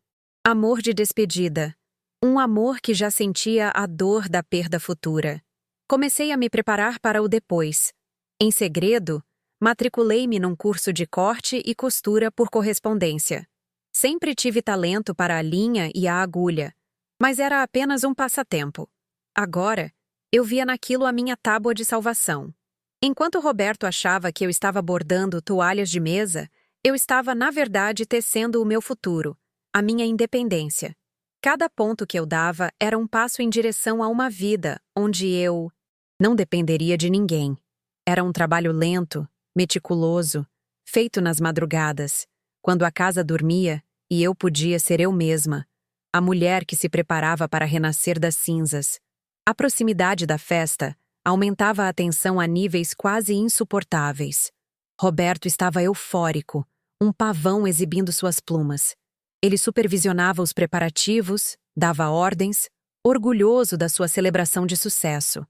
amor de despedida, um amor que já sentia a dor da perda futura. Comecei a me preparar para o depois. Em segredo, matriculei-me num curso de corte e costura por correspondência. Sempre tive talento para a linha e a agulha, mas era apenas um passatempo. Agora, eu via naquilo a minha tábua de salvação. Enquanto Roberto achava que eu estava bordando toalhas de mesa, eu estava, na verdade, tecendo o meu futuro, a minha independência. Cada ponto que eu dava era um passo em direção a uma vida onde eu não dependeria de ninguém. Era um trabalho lento, meticuloso, feito nas madrugadas, quando a casa dormia e eu podia ser eu mesma, a mulher que se preparava para renascer das cinzas. A proximidade da festa aumentava a tensão a níveis quase insuportáveis. Roberto estava eufórico, um pavão exibindo suas plumas. Ele supervisionava os preparativos, dava ordens, orgulhoso da sua celebração de sucesso.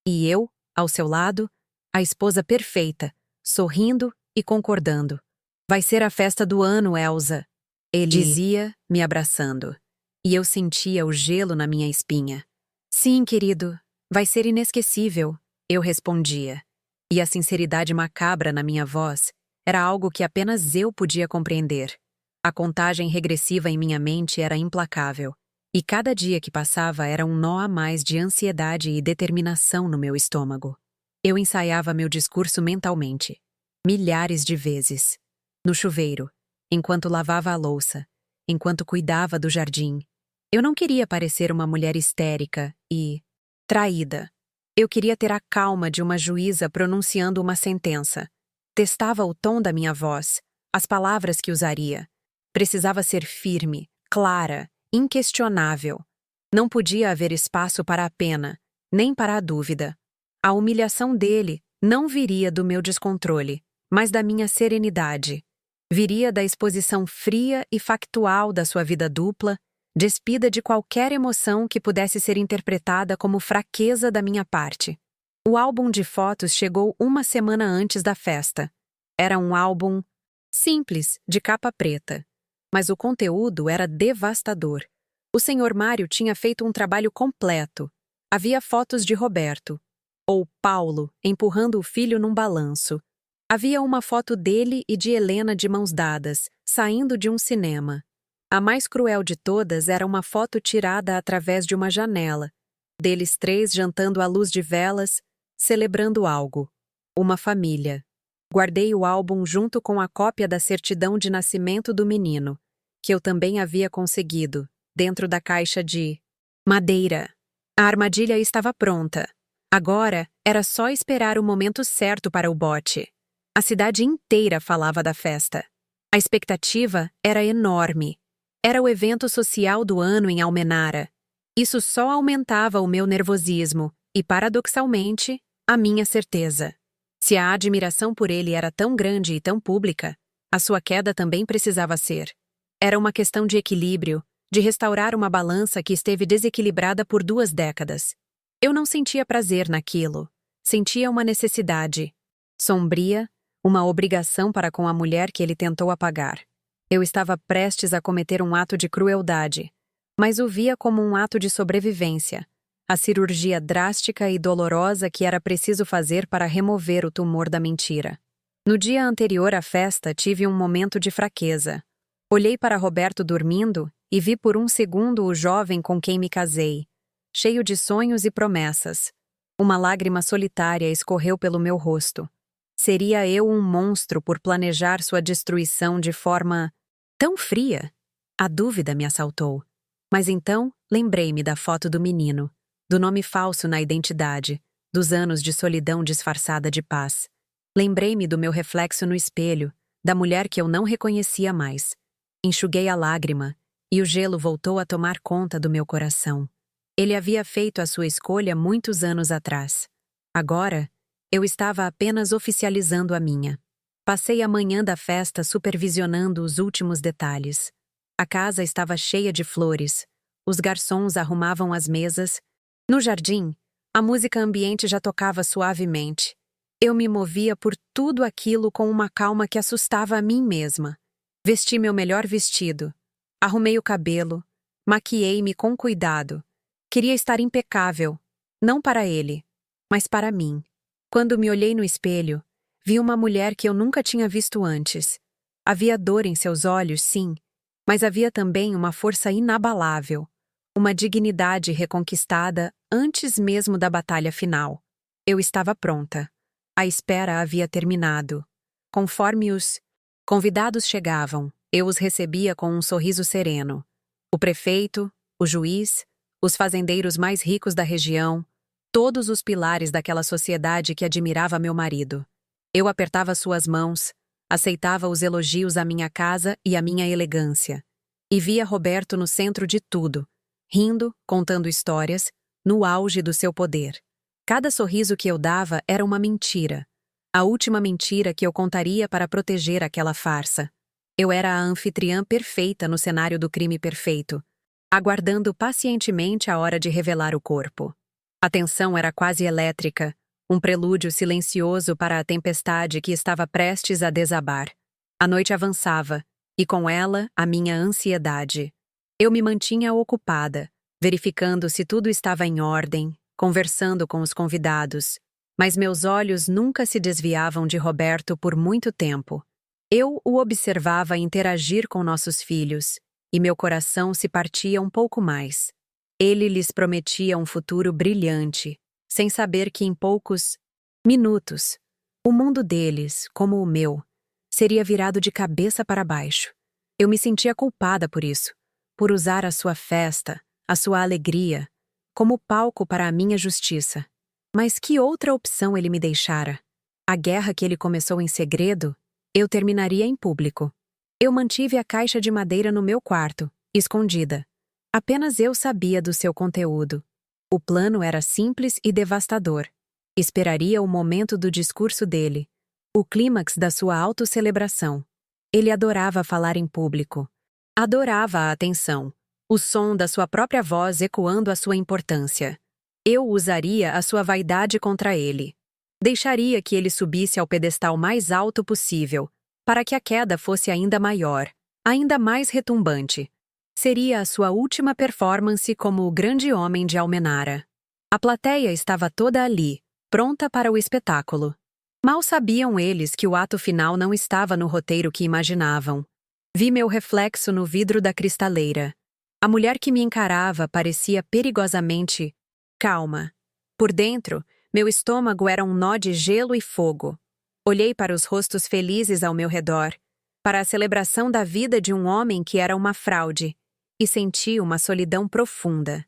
E eu, ao seu lado, a esposa perfeita, sorrindo e concordando. Vai ser a festa do ano, Elsa, ele dizia, me abraçando. E eu sentia o gelo na minha espinha. Sim, querido, vai ser inesquecível, eu respondia. E a sinceridade macabra na minha voz era algo que apenas eu podia compreender. A contagem regressiva em minha mente era implacável, e cada dia que passava era um nó a mais de ansiedade e determinação no meu estômago. Eu ensaiava meu discurso mentalmente, milhares de vezes. No chuveiro, enquanto lavava a louça, enquanto cuidava do jardim. Eu não queria parecer uma mulher histérica e traída. Eu queria ter a calma de uma juíza pronunciando uma sentença. Testava o tom da minha voz, as palavras que usaria. Precisava ser firme, clara, inquestionável. Não podia haver espaço para a pena, nem para a dúvida. A humilhação dele não viria do meu descontrole, mas da minha serenidade. Viria da exposição fria e factual da sua vida dupla, despida de qualquer emoção que pudesse ser interpretada como fraqueza da minha parte. O álbum de fotos chegou uma semana antes da festa. Era um álbum Simples, de capa preta. Mas o conteúdo era devastador. O Sr. Mário tinha feito um trabalho completo. Havia fotos de Roberto, ou Paulo, empurrando o filho num balanço. Havia uma foto dele e de Helena de mãos dadas, saindo de um cinema. A mais cruel de todas era uma foto tirada através de uma janela, deles três jantando à luz de velas, celebrando algo. Uma família. Guardei o álbum junto com a cópia da certidão de nascimento do menino, que eu também havia conseguido, dentro da caixa de madeira. A armadilha estava pronta. Agora, era só esperar o momento certo para o bote. A cidade inteira falava da festa. A expectativa era enorme. Era o evento social do ano em Almenara. Isso só aumentava o meu nervosismo e, paradoxalmente, a minha certeza. Se a admiração por ele era tão grande e tão pública, a sua queda também precisava ser. Era uma questão de equilíbrio, de restaurar uma balança que esteve desequilibrada por 2 décadas. Eu não sentia prazer naquilo. Sentia uma necessidade. Sombria, uma obrigação para com a mulher que ele tentou apagar. Eu estava prestes a cometer um ato de crueldade, mas o via como um ato de sobrevivência, a cirurgia drástica e dolorosa que era preciso fazer para remover o tumor da mentira. No dia anterior à festa, tive um momento de fraqueza. Olhei para Roberto dormindo e vi por um segundo o jovem com quem me casei, cheio de sonhos e promessas. Uma lágrima solitária escorreu pelo meu rosto. Seria eu um monstro por planejar sua destruição de forma tão fria? A dúvida me assaltou. Mas então, lembrei-me da foto do menino, do nome falso na identidade, dos anos de solidão disfarçada de paz. Lembrei-me do meu reflexo no espelho, da mulher que eu não reconhecia mais. Enxuguei a lágrima, e o gelo voltou a tomar conta do meu coração. Ele havia feito a sua escolha muitos anos atrás. Agora, eu estava apenas oficializando a minha. Passei a manhã da festa supervisionando os últimos detalhes. A casa estava cheia de flores. Os garçons arrumavam as mesas. No jardim, a música ambiente já tocava suavemente. Eu me movia por tudo aquilo com uma calma que assustava a mim mesma. Vesti meu melhor vestido. Arrumei o cabelo. Maquiei-me com cuidado. Queria estar impecável. Não para ele, mas para mim. Quando me olhei no espelho, vi uma mulher que eu nunca tinha visto antes. Havia dor em seus olhos, sim, mas havia também uma força inabalável, uma dignidade reconquistada antes mesmo da batalha final. Eu estava pronta. A espera havia terminado. Conforme os convidados chegavam, eu os recebia com um sorriso sereno. O prefeito, o juiz, os fazendeiros mais ricos da região, todos os pilares daquela sociedade que admirava meu marido. Eu apertava suas mãos, aceitava os elogios à minha casa e à minha elegância. E via Roberto no centro de tudo, rindo, contando histórias, no auge do seu poder. Cada sorriso que eu dava era uma mentira. A última mentira que eu contaria para proteger aquela farsa. Eu era a anfitriã perfeita no cenário do crime perfeito, aguardando pacientemente a hora de revelar o corpo. A tensão era quase elétrica, um prelúdio silencioso para a tempestade que estava prestes a desabar. A noite avançava, e com ela a minha ansiedade. Eu me mantinha ocupada, verificando se tudo estava em ordem, conversando com os convidados, mas meus olhos nunca se desviavam de Roberto por muito tempo. Eu o observava interagir com nossos filhos, e meu coração se partia um pouco mais. Ele lhes prometia um futuro brilhante, sem saber que em poucos minutos, o mundo deles, como o meu, seria virado de cabeça para baixo. Eu me sentia culpada por isso, por usar a sua festa, a sua alegria, como palco para a minha justiça. Mas que outra opção ele me deixara? A guerra que ele começou em segredo, eu terminaria em público. Eu mantive a caixa de madeira no meu quarto, escondida. Apenas eu sabia do seu conteúdo. O plano era simples e devastador. Esperaria o momento do discurso dele, o clímax da sua autocelebração. Ele adorava falar em público. Adorava a atenção, o som da sua própria voz ecoando a sua importância. Eu usaria a sua vaidade contra ele. Deixaria que ele subisse ao pedestal mais alto possível, para que a queda fosse ainda maior, ainda mais retumbante. Seria a sua última performance como o grande homem de Almenara. A plateia estava toda ali, pronta para o espetáculo. Mal sabiam eles que o ato final não estava no roteiro que imaginavam. Vi meu reflexo no vidro da cristaleira. A mulher que me encarava parecia perigosamente calma. Por dentro, meu estômago era um nó de gelo e fogo. Olhei para os rostos felizes ao meu redor, para a celebração da vida de um homem que era uma fraude, e senti uma solidão profunda.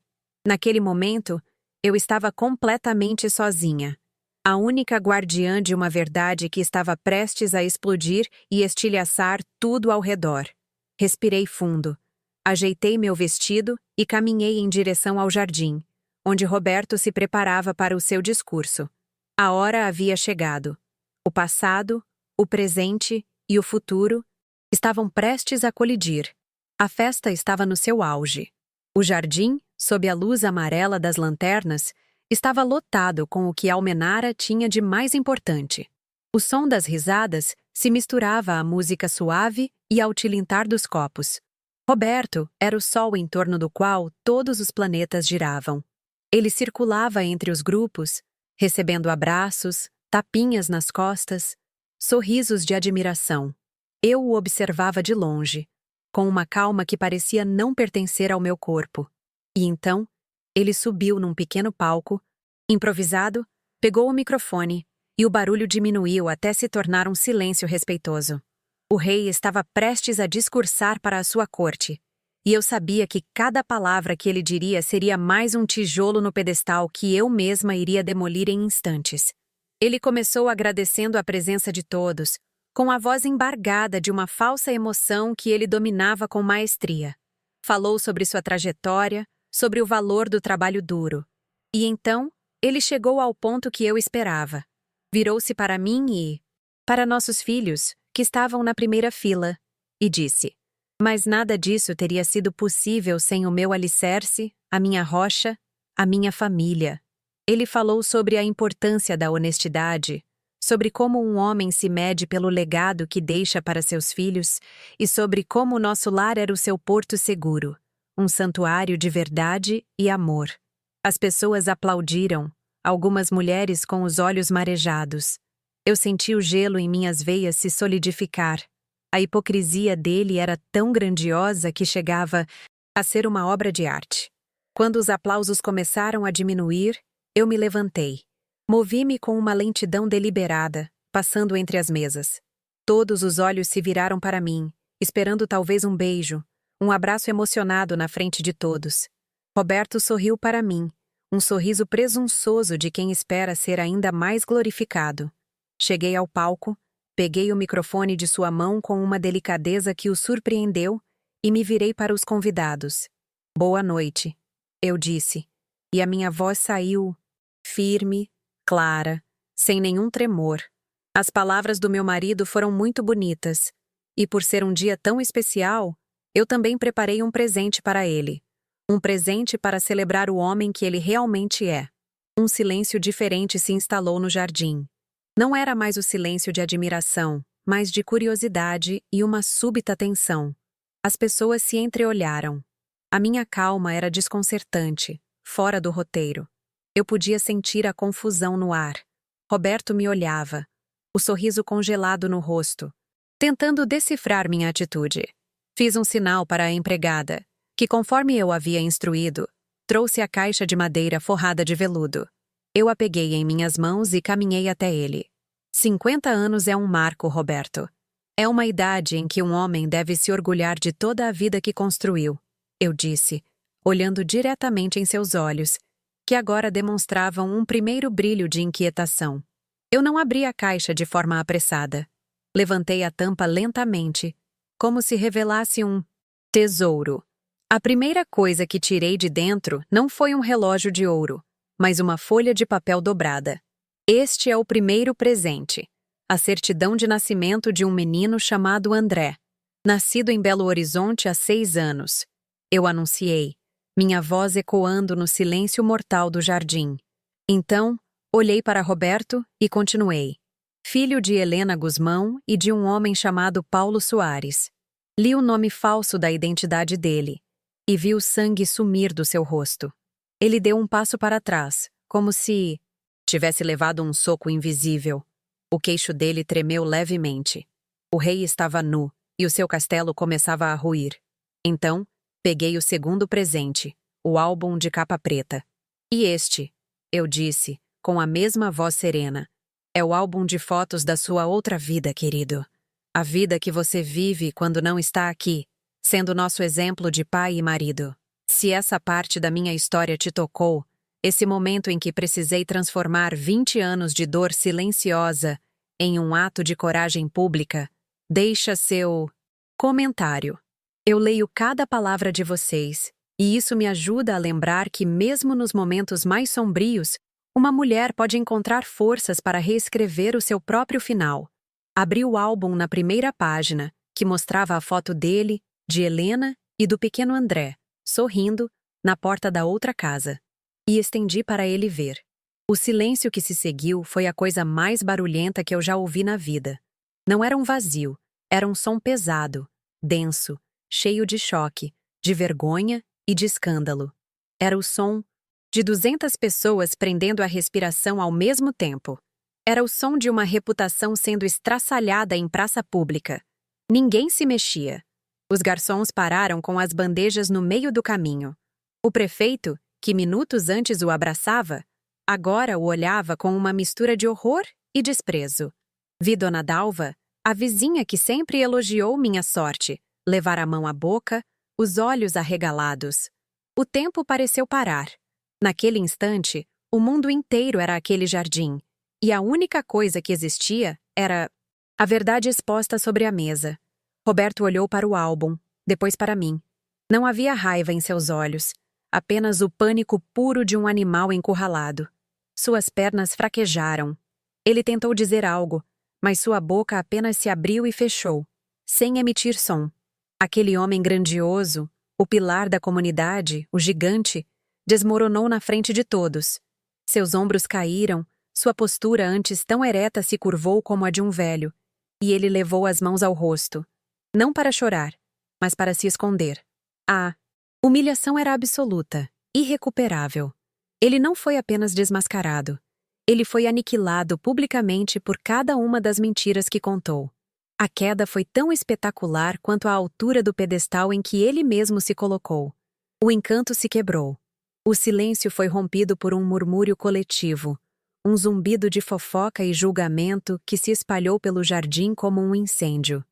Naquele momento, eu estava completamente sozinha. A única guardiã de uma verdade que estava prestes a explodir e estilhaçar tudo ao redor. Respirei fundo. Ajeitei meu vestido e caminhei em direção ao jardim, onde Roberto se preparava para o seu discurso. A hora havia chegado. O passado, o presente e o futuro estavam prestes a colidir. A festa estava no seu auge. O jardim, sob a luz amarela das lanternas, estava lotado com o que Almenara tinha de mais importante. O som das risadas se misturava à música suave e ao tilintar dos copos. Roberto era o sol em torno do qual todos os planetas giravam. Ele circulava entre os grupos, recebendo abraços, tapinhas nas costas, sorrisos de admiração. Eu o observava de longe, com uma calma que parecia não pertencer ao meu corpo. E então, ele subiu num pequeno palco, improvisado, pegou o microfone e o barulho diminuiu até se tornar um silêncio respeitoso. O rei estava prestes a discursar para a sua corte, e eu sabia que cada palavra que ele diria seria mais um tijolo no pedestal que eu mesma iria demolir em instantes. Ele começou agradecendo a presença de todos, com a voz embargada de uma falsa emoção que ele dominava com maestria. Falou sobre sua trajetória, sobre o valor do trabalho duro. E então, ele chegou ao ponto que eu esperava. Virou-se para mim e para nossos filhos, que estavam na primeira fila, e disse: "Mas nada disso teria sido possível sem o meu alicerce, a minha rocha, a minha família." Ele falou sobre a importância da honestidade, sobre como um homem se mede pelo legado que deixa para seus filhos e sobre como o nosso lar era o seu porto seguro, um santuário de verdade e amor. As pessoas aplaudiram, algumas mulheres com os olhos marejados. Eu senti o gelo em minhas veias se solidificar. A hipocrisia dele era tão grandiosa que chegava a ser uma obra de arte. Quando os aplausos começaram a diminuir, eu me levantei. Movi-me com uma lentidão deliberada, passando entre as mesas. Todos os olhos se viraram para mim, esperando talvez um beijo, um abraço emocionado na frente de todos. Roberto sorriu para mim, um sorriso presunçoso de quem espera ser ainda mais glorificado. Cheguei ao palco, peguei o microfone de sua mão com uma delicadeza que o surpreendeu e me virei para os convidados. "Boa noite", eu disse, e a minha voz saiu firme, clara, sem nenhum tremor. As palavras do meu marido foram muito bonitas, e por ser um dia tão especial, eu também preparei um presente para ele. Um presente para celebrar o homem que ele realmente é. Um silêncio diferente se instalou no jardim. Não era mais o silêncio de admiração, mas de curiosidade e uma súbita tensão. As pessoas se entreolharam. A minha calma era desconcertante, fora do roteiro. Eu podia sentir a confusão no ar. Roberto me olhava, o sorriso congelado no rosto, tentando decifrar minha atitude. Fiz um sinal para a empregada, que, conforme eu havia instruído, trouxe a caixa de madeira forrada de veludo. Eu a peguei em minhas mãos e caminhei até ele. 50 anos é um marco, Roberto. É uma idade em que um homem deve se orgulhar de toda a vida que construiu, eu disse, olhando diretamente em seus olhos, que agora demonstravam um primeiro brilho de inquietação. Eu não abri a caixa de forma apressada. Levantei a tampa lentamente, como se revelasse um tesouro. A primeira coisa que tirei de dentro não foi um relógio de ouro, mas uma folha de papel dobrada. Este é o primeiro presente, a certidão de nascimento de um menino chamado André, nascido em Belo Horizonte há 6 anos. Eu anunciei, minha voz ecoando no silêncio mortal do jardim. Então, olhei para Roberto e continuei. filho de Helena Guzmão e de um homem chamado Paulo Soares. Li o nome falso da identidade dele e vi o sangue sumir do seu rosto. Ele deu um passo para trás, como se tivesse levado um soco invisível. O queixo dele tremeu levemente. O rei estava nu e o seu castelo começava a ruir. Então, peguei o segundo presente, o álbum de capa preta. E este, eu disse, com a mesma voz serena, é o álbum de fotos da sua outra vida, querido. A vida que você vive quando não está aqui, sendo nosso exemplo de pai e marido. Se essa parte da minha história te tocou, esse momento em que precisei transformar 20 anos de dor silenciosa em um ato de coragem pública, deixa seu comentário. Eu leio cada palavra de vocês, e isso me ajuda a lembrar que mesmo nos momentos mais sombrios, uma mulher pode encontrar forças para reescrever o seu próprio final. Abri o álbum na primeira página, que mostrava a foto dele, de Helena e do pequeno André, sorrindo, na porta da outra casa. E estendi para ele ver. O silêncio que se seguiu foi a coisa mais barulhenta que eu já ouvi na vida. Não era um vazio, era um som pesado, denso, cheio de choque, de vergonha e de escândalo. Era o som de 200 pessoas prendendo a respiração ao mesmo tempo. Era o som de uma reputação sendo estraçalhada em praça pública. Ninguém se mexia. Os garçons pararam com as bandejas no meio do caminho. O prefeito, que minutos antes o abraçava, agora o olhava com uma mistura de horror e desprezo. Vi Dona Dalva, a vizinha que sempre elogiou minha sorte, levar a mão à boca, os olhos arregalados. O tempo pareceu parar. Naquele instante, o mundo inteiro era aquele jardim, e a única coisa que existia era a verdade exposta sobre a mesa. Roberto olhou para o álbum, depois para mim. Não havia raiva em seus olhos, apenas o pânico puro de um animal encurralado. Suas pernas fraquejaram. Ele tentou dizer algo, mas sua boca apenas se abriu e fechou, sem emitir som. Aquele homem grandioso, o pilar da comunidade, o gigante, desmoronou na frente de todos. Seus ombros caíram, sua postura antes tão ereta se curvou como a de um velho, e ele levou as mãos ao rosto. Não para chorar, mas para se esconder. A humilhação era absoluta, irrecuperável. Ele não foi apenas desmascarado. Ele foi aniquilado publicamente por cada uma das mentiras que contou. A queda foi tão espetacular quanto a altura do pedestal em que ele mesmo se colocou. O encanto se quebrou. O silêncio foi rompido por um murmúrio coletivo, um zumbido de fofoca e julgamento que se espalhou pelo jardim como um incêndio.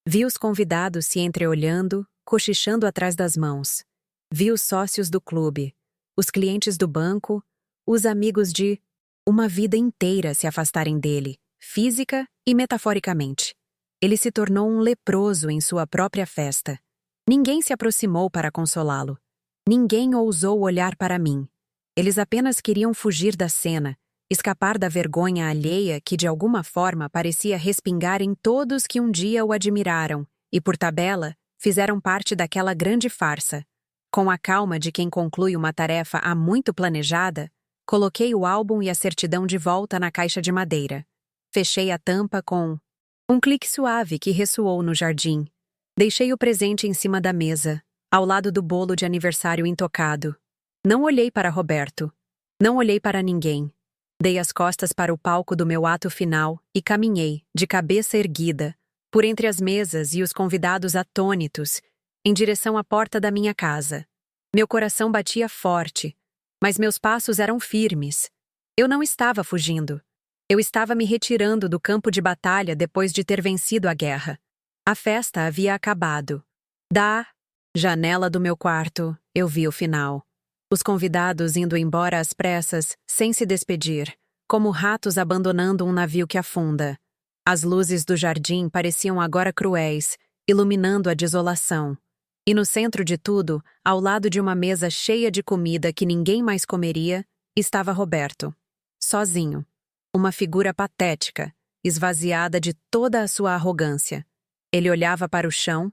Vi os convidados se entreolhando, cochichando atrás das mãos. Vi os sócios do clube, os clientes do banco, os amigos de uma vida inteira se afastarem dele, física e metaforicamente. Ele se tornou um leproso em sua própria festa. Ninguém se aproximou para consolá-lo. Ninguém ousou olhar para mim. Eles apenas queriam fugir da cena, escapar da vergonha alheia que de alguma forma parecia respingar em todos que um dia o admiraram e, por tabela, fizeram parte daquela grande farsa. Com a calma de quem conclui uma tarefa há muito planejada, coloquei o álbum e a certidão de volta na caixa de madeira. Fechei a tampa com um clique suave que ressoou no jardim. Deixei o presente em cima da mesa, ao lado do bolo de aniversário intocado. Não olhei para Roberto. Não olhei para ninguém. Dei as costas para o palco do meu ato final e caminhei, de cabeça erguida, por entre as mesas e os convidados atônitos, em direção à porta da minha casa. Meu coração batia forte, mas meus passos eram firmes. Eu não estava fugindo. Eu estava me retirando do campo de batalha depois de ter vencido a guerra. A festa havia acabado. Da janela do meu quarto, eu vi o final. Os convidados indo embora às pressas, sem se despedir, como ratos abandonando um navio que afunda. As luzes do jardim pareciam agora cruéis, iluminando a desolação. E no centro de tudo, ao lado de uma mesa cheia de comida que ninguém mais comeria, estava Roberto. Sozinho. Uma figura patética, esvaziada de toda a sua arrogância. Ele olhava para o chão,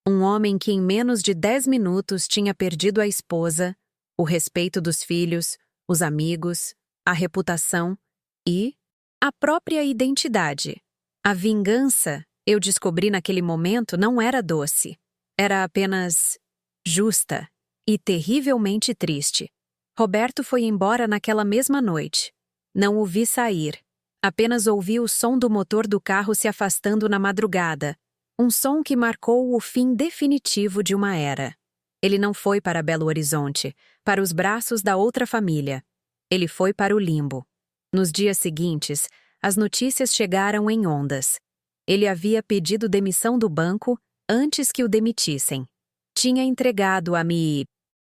um homem que em menos de 10 minutos tinha perdido a esposa, o respeito dos filhos, os amigos, a reputação e A própria identidade. A vingança, eu descobri naquele momento, não era doce. Era apenas justa e terrivelmente triste. Roberto foi embora naquela mesma noite. Não o vi sair. Apenas ouvi o som do motor do carro se afastando na madrugada. Um som que marcou o fim definitivo de uma era. Ele não foi para Belo Horizonte, para os braços da outra família. Ele foi para o limbo. Nos dias seguintes, as notícias chegaram em ondas. Ele havia pedido demissão do banco antes que o demitissem. Tinha entregado a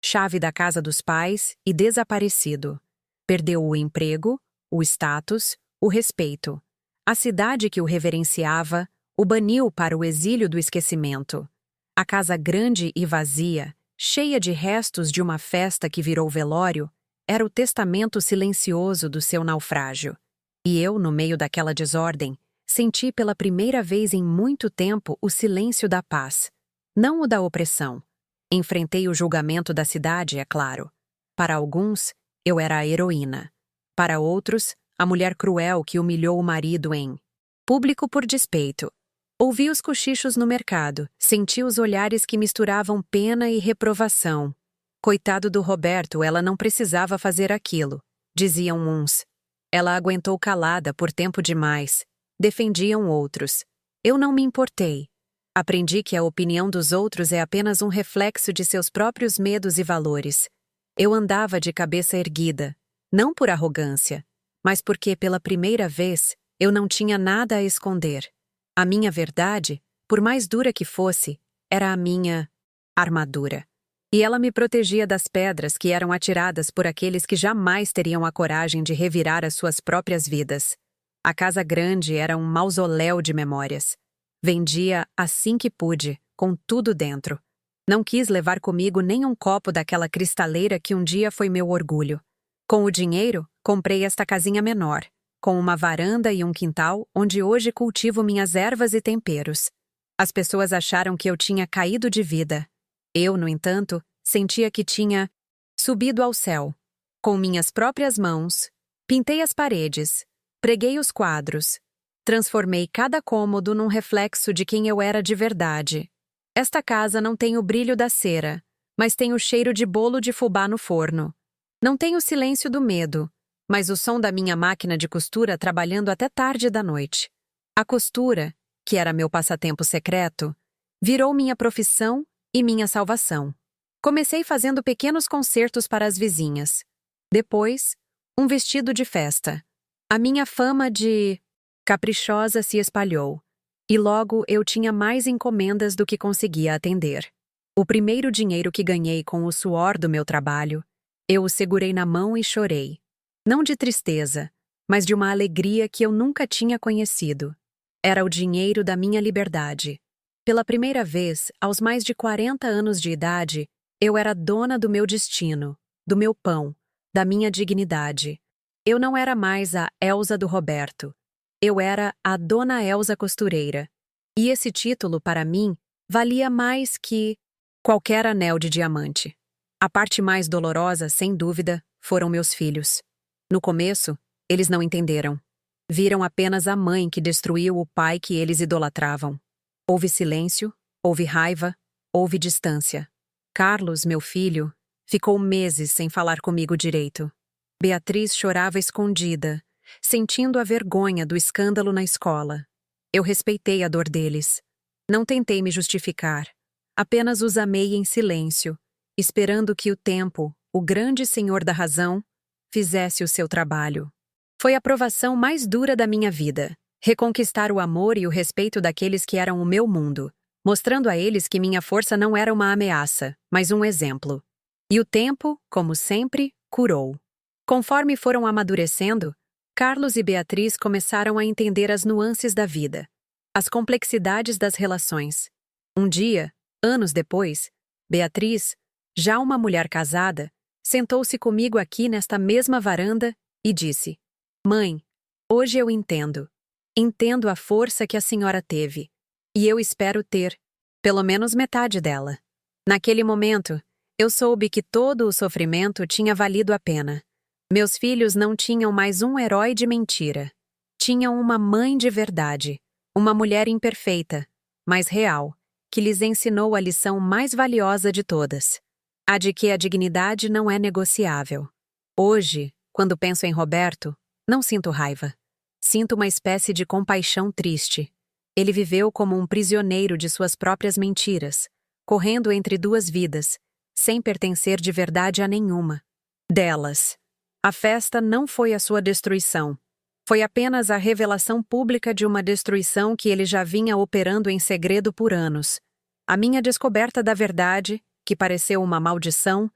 chave da casa dos pais e desaparecido. Perdeu o emprego, o status, o respeito. A cidade que o reverenciava o baniu para o exílio do esquecimento. A casa grande e vazia, cheia de restos de uma festa que virou velório, era o testamento silencioso do seu naufrágio. E eu, no meio daquela desordem, senti pela primeira vez em muito tempo o silêncio da paz, não o da opressão. Enfrentei o julgamento da cidade, é claro. Para alguns, eu era a heroína. Para outros, a mulher cruel que humilhou o marido em público por despeito. Ouvi os cochichos no mercado, senti os olhares que misturavam pena e reprovação. Coitado do Roberto, ela não precisava fazer aquilo, diziam uns. Ela aguentou calada por tempo demais, defendiam outros. Eu não me importei. Aprendi que a opinião dos outros é apenas um reflexo de seus próprios medos e valores. Eu andava de cabeça erguida, não por arrogância, mas porque, pela primeira vez, eu não tinha nada a esconder. A minha verdade, por mais dura que fosse, era a minha armadura. E ela me protegia das pedras que eram atiradas por aqueles que jamais teriam a coragem de revirar as suas próprias vidas. A casa grande era um mausoléu de memórias. Vendia assim que pude, com tudo dentro. Não quis levar comigo nem um copo daquela cristaleira que um dia foi meu orgulho. Com o dinheiro, comprei esta casinha menor, com uma varanda e um quintal onde hoje cultivo minhas ervas e temperos. As pessoas acharam que eu tinha caído de vida. Eu, no entanto, sentia que tinha subido ao céu. Com minhas próprias mãos, pintei as paredes, preguei os quadros, transformei cada cômodo num reflexo de quem eu era de verdade. Esta casa não tem o brilho da cera, mas tem o cheiro de bolo de fubá no forno. Não tem o silêncio do medo, mas o som da minha máquina de costura trabalhando até tarde da noite. A costura, que era meu passatempo secreto, virou minha profissão e minha salvação. Comecei fazendo pequenos concertos para as vizinhas. Depois, um vestido de festa. A minha fama de caprichosa se espalhou, e logo eu tinha mais encomendas do que conseguia atender. O primeiro dinheiro que ganhei com o suor do meu trabalho, eu o segurei na mão e chorei. Não de tristeza, mas de uma alegria que eu nunca tinha conhecido. Era o dinheiro da minha liberdade. Pela primeira vez, aos mais de 40 anos de idade, eu era dona do meu destino, do meu pão, da minha dignidade. Eu não era mais a Elsa do Roberto. Eu era a Dona Elsa Costureira. E esse título, para mim, valia mais que qualquer anel de diamante. A parte mais dolorosa, sem dúvida, foram meus filhos. No começo, eles não entenderam. Viram apenas a mãe que destruiu o pai que eles idolatravam. Houve silêncio, houve raiva, houve distância. Carlos, meu filho, ficou meses sem falar comigo direito. Beatriz chorava escondida, sentindo a vergonha do escândalo na escola. Eu respeitei a dor deles. Não tentei me justificar. Apenas os amei em silêncio, esperando que o tempo, o grande senhor da razão, fizesse o seu trabalho. Foi a provação mais dura da minha vida. Reconquistar o amor e o respeito daqueles que eram o meu mundo, mostrando a eles que minha força não era uma ameaça, mas um exemplo. E o tempo, como sempre, curou. Conforme foram amadurecendo, Carlos e Beatriz começaram a entender as nuances da vida, as complexidades das relações. Um dia, anos depois, Beatriz, já uma mulher casada, sentou-se comigo aqui nesta mesma varanda e disse: "Mãe, hoje eu entendo. Entendo a força que a senhora teve. E eu espero ter, pelo menos metade dela." Naquele momento, eu soube que todo o sofrimento tinha valido a pena. Meus filhos não tinham mais um herói de mentira. Tinham uma mãe de verdade, uma mulher imperfeita, mas real, que lhes ensinou a lição mais valiosa de todas, a de que a dignidade não é negociável. Hoje, quando penso em Roberto, não sinto raiva. Sinto uma espécie de compaixão triste. Ele viveu como um prisioneiro de suas próprias mentiras, correndo entre duas vidas, sem pertencer de verdade a nenhuma delas. A festa não foi a sua destruição. Foi apenas a revelação pública de uma destruição que ele já vinha operando em segredo por anos. A minha descoberta da verdade, que pareceu uma maldição,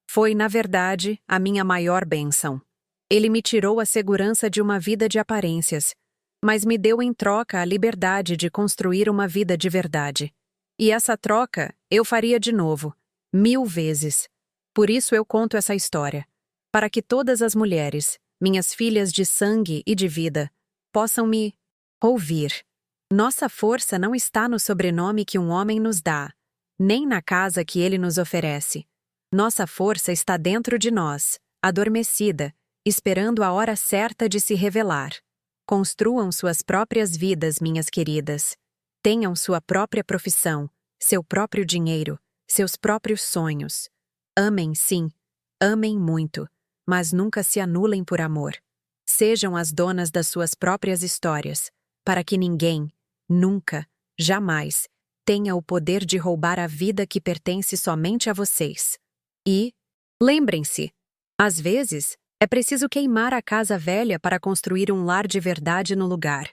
foi, na verdade, a minha maior bênção. Ele me tirou a segurança de uma vida de aparências, mas me deu em troca a liberdade de construir uma vida de verdade. E essa troca eu faria de novo, 1000 vezes. Por isso eu conto essa história, para que todas as mulheres, minhas filhas de sangue e de vida, possam me ouvir. Nossa força não está no sobrenome que um homem nos dá, nem na casa que ele nos oferece. Nossa força está dentro de nós, adormecida, esperando a hora certa de se revelar. Construam suas próprias vidas, minhas queridas. Tenham sua própria profissão, seu próprio dinheiro, seus próprios sonhos. Amem, sim, amem muito, mas nunca se anulem por amor. Sejam as donas das suas próprias histórias, para que ninguém, nunca, jamais, tenha o poder de roubar a vida que pertence somente a vocês. E, lembrem-se, às vezes, é preciso queimar a casa velha para construir um lar de verdade no lugar.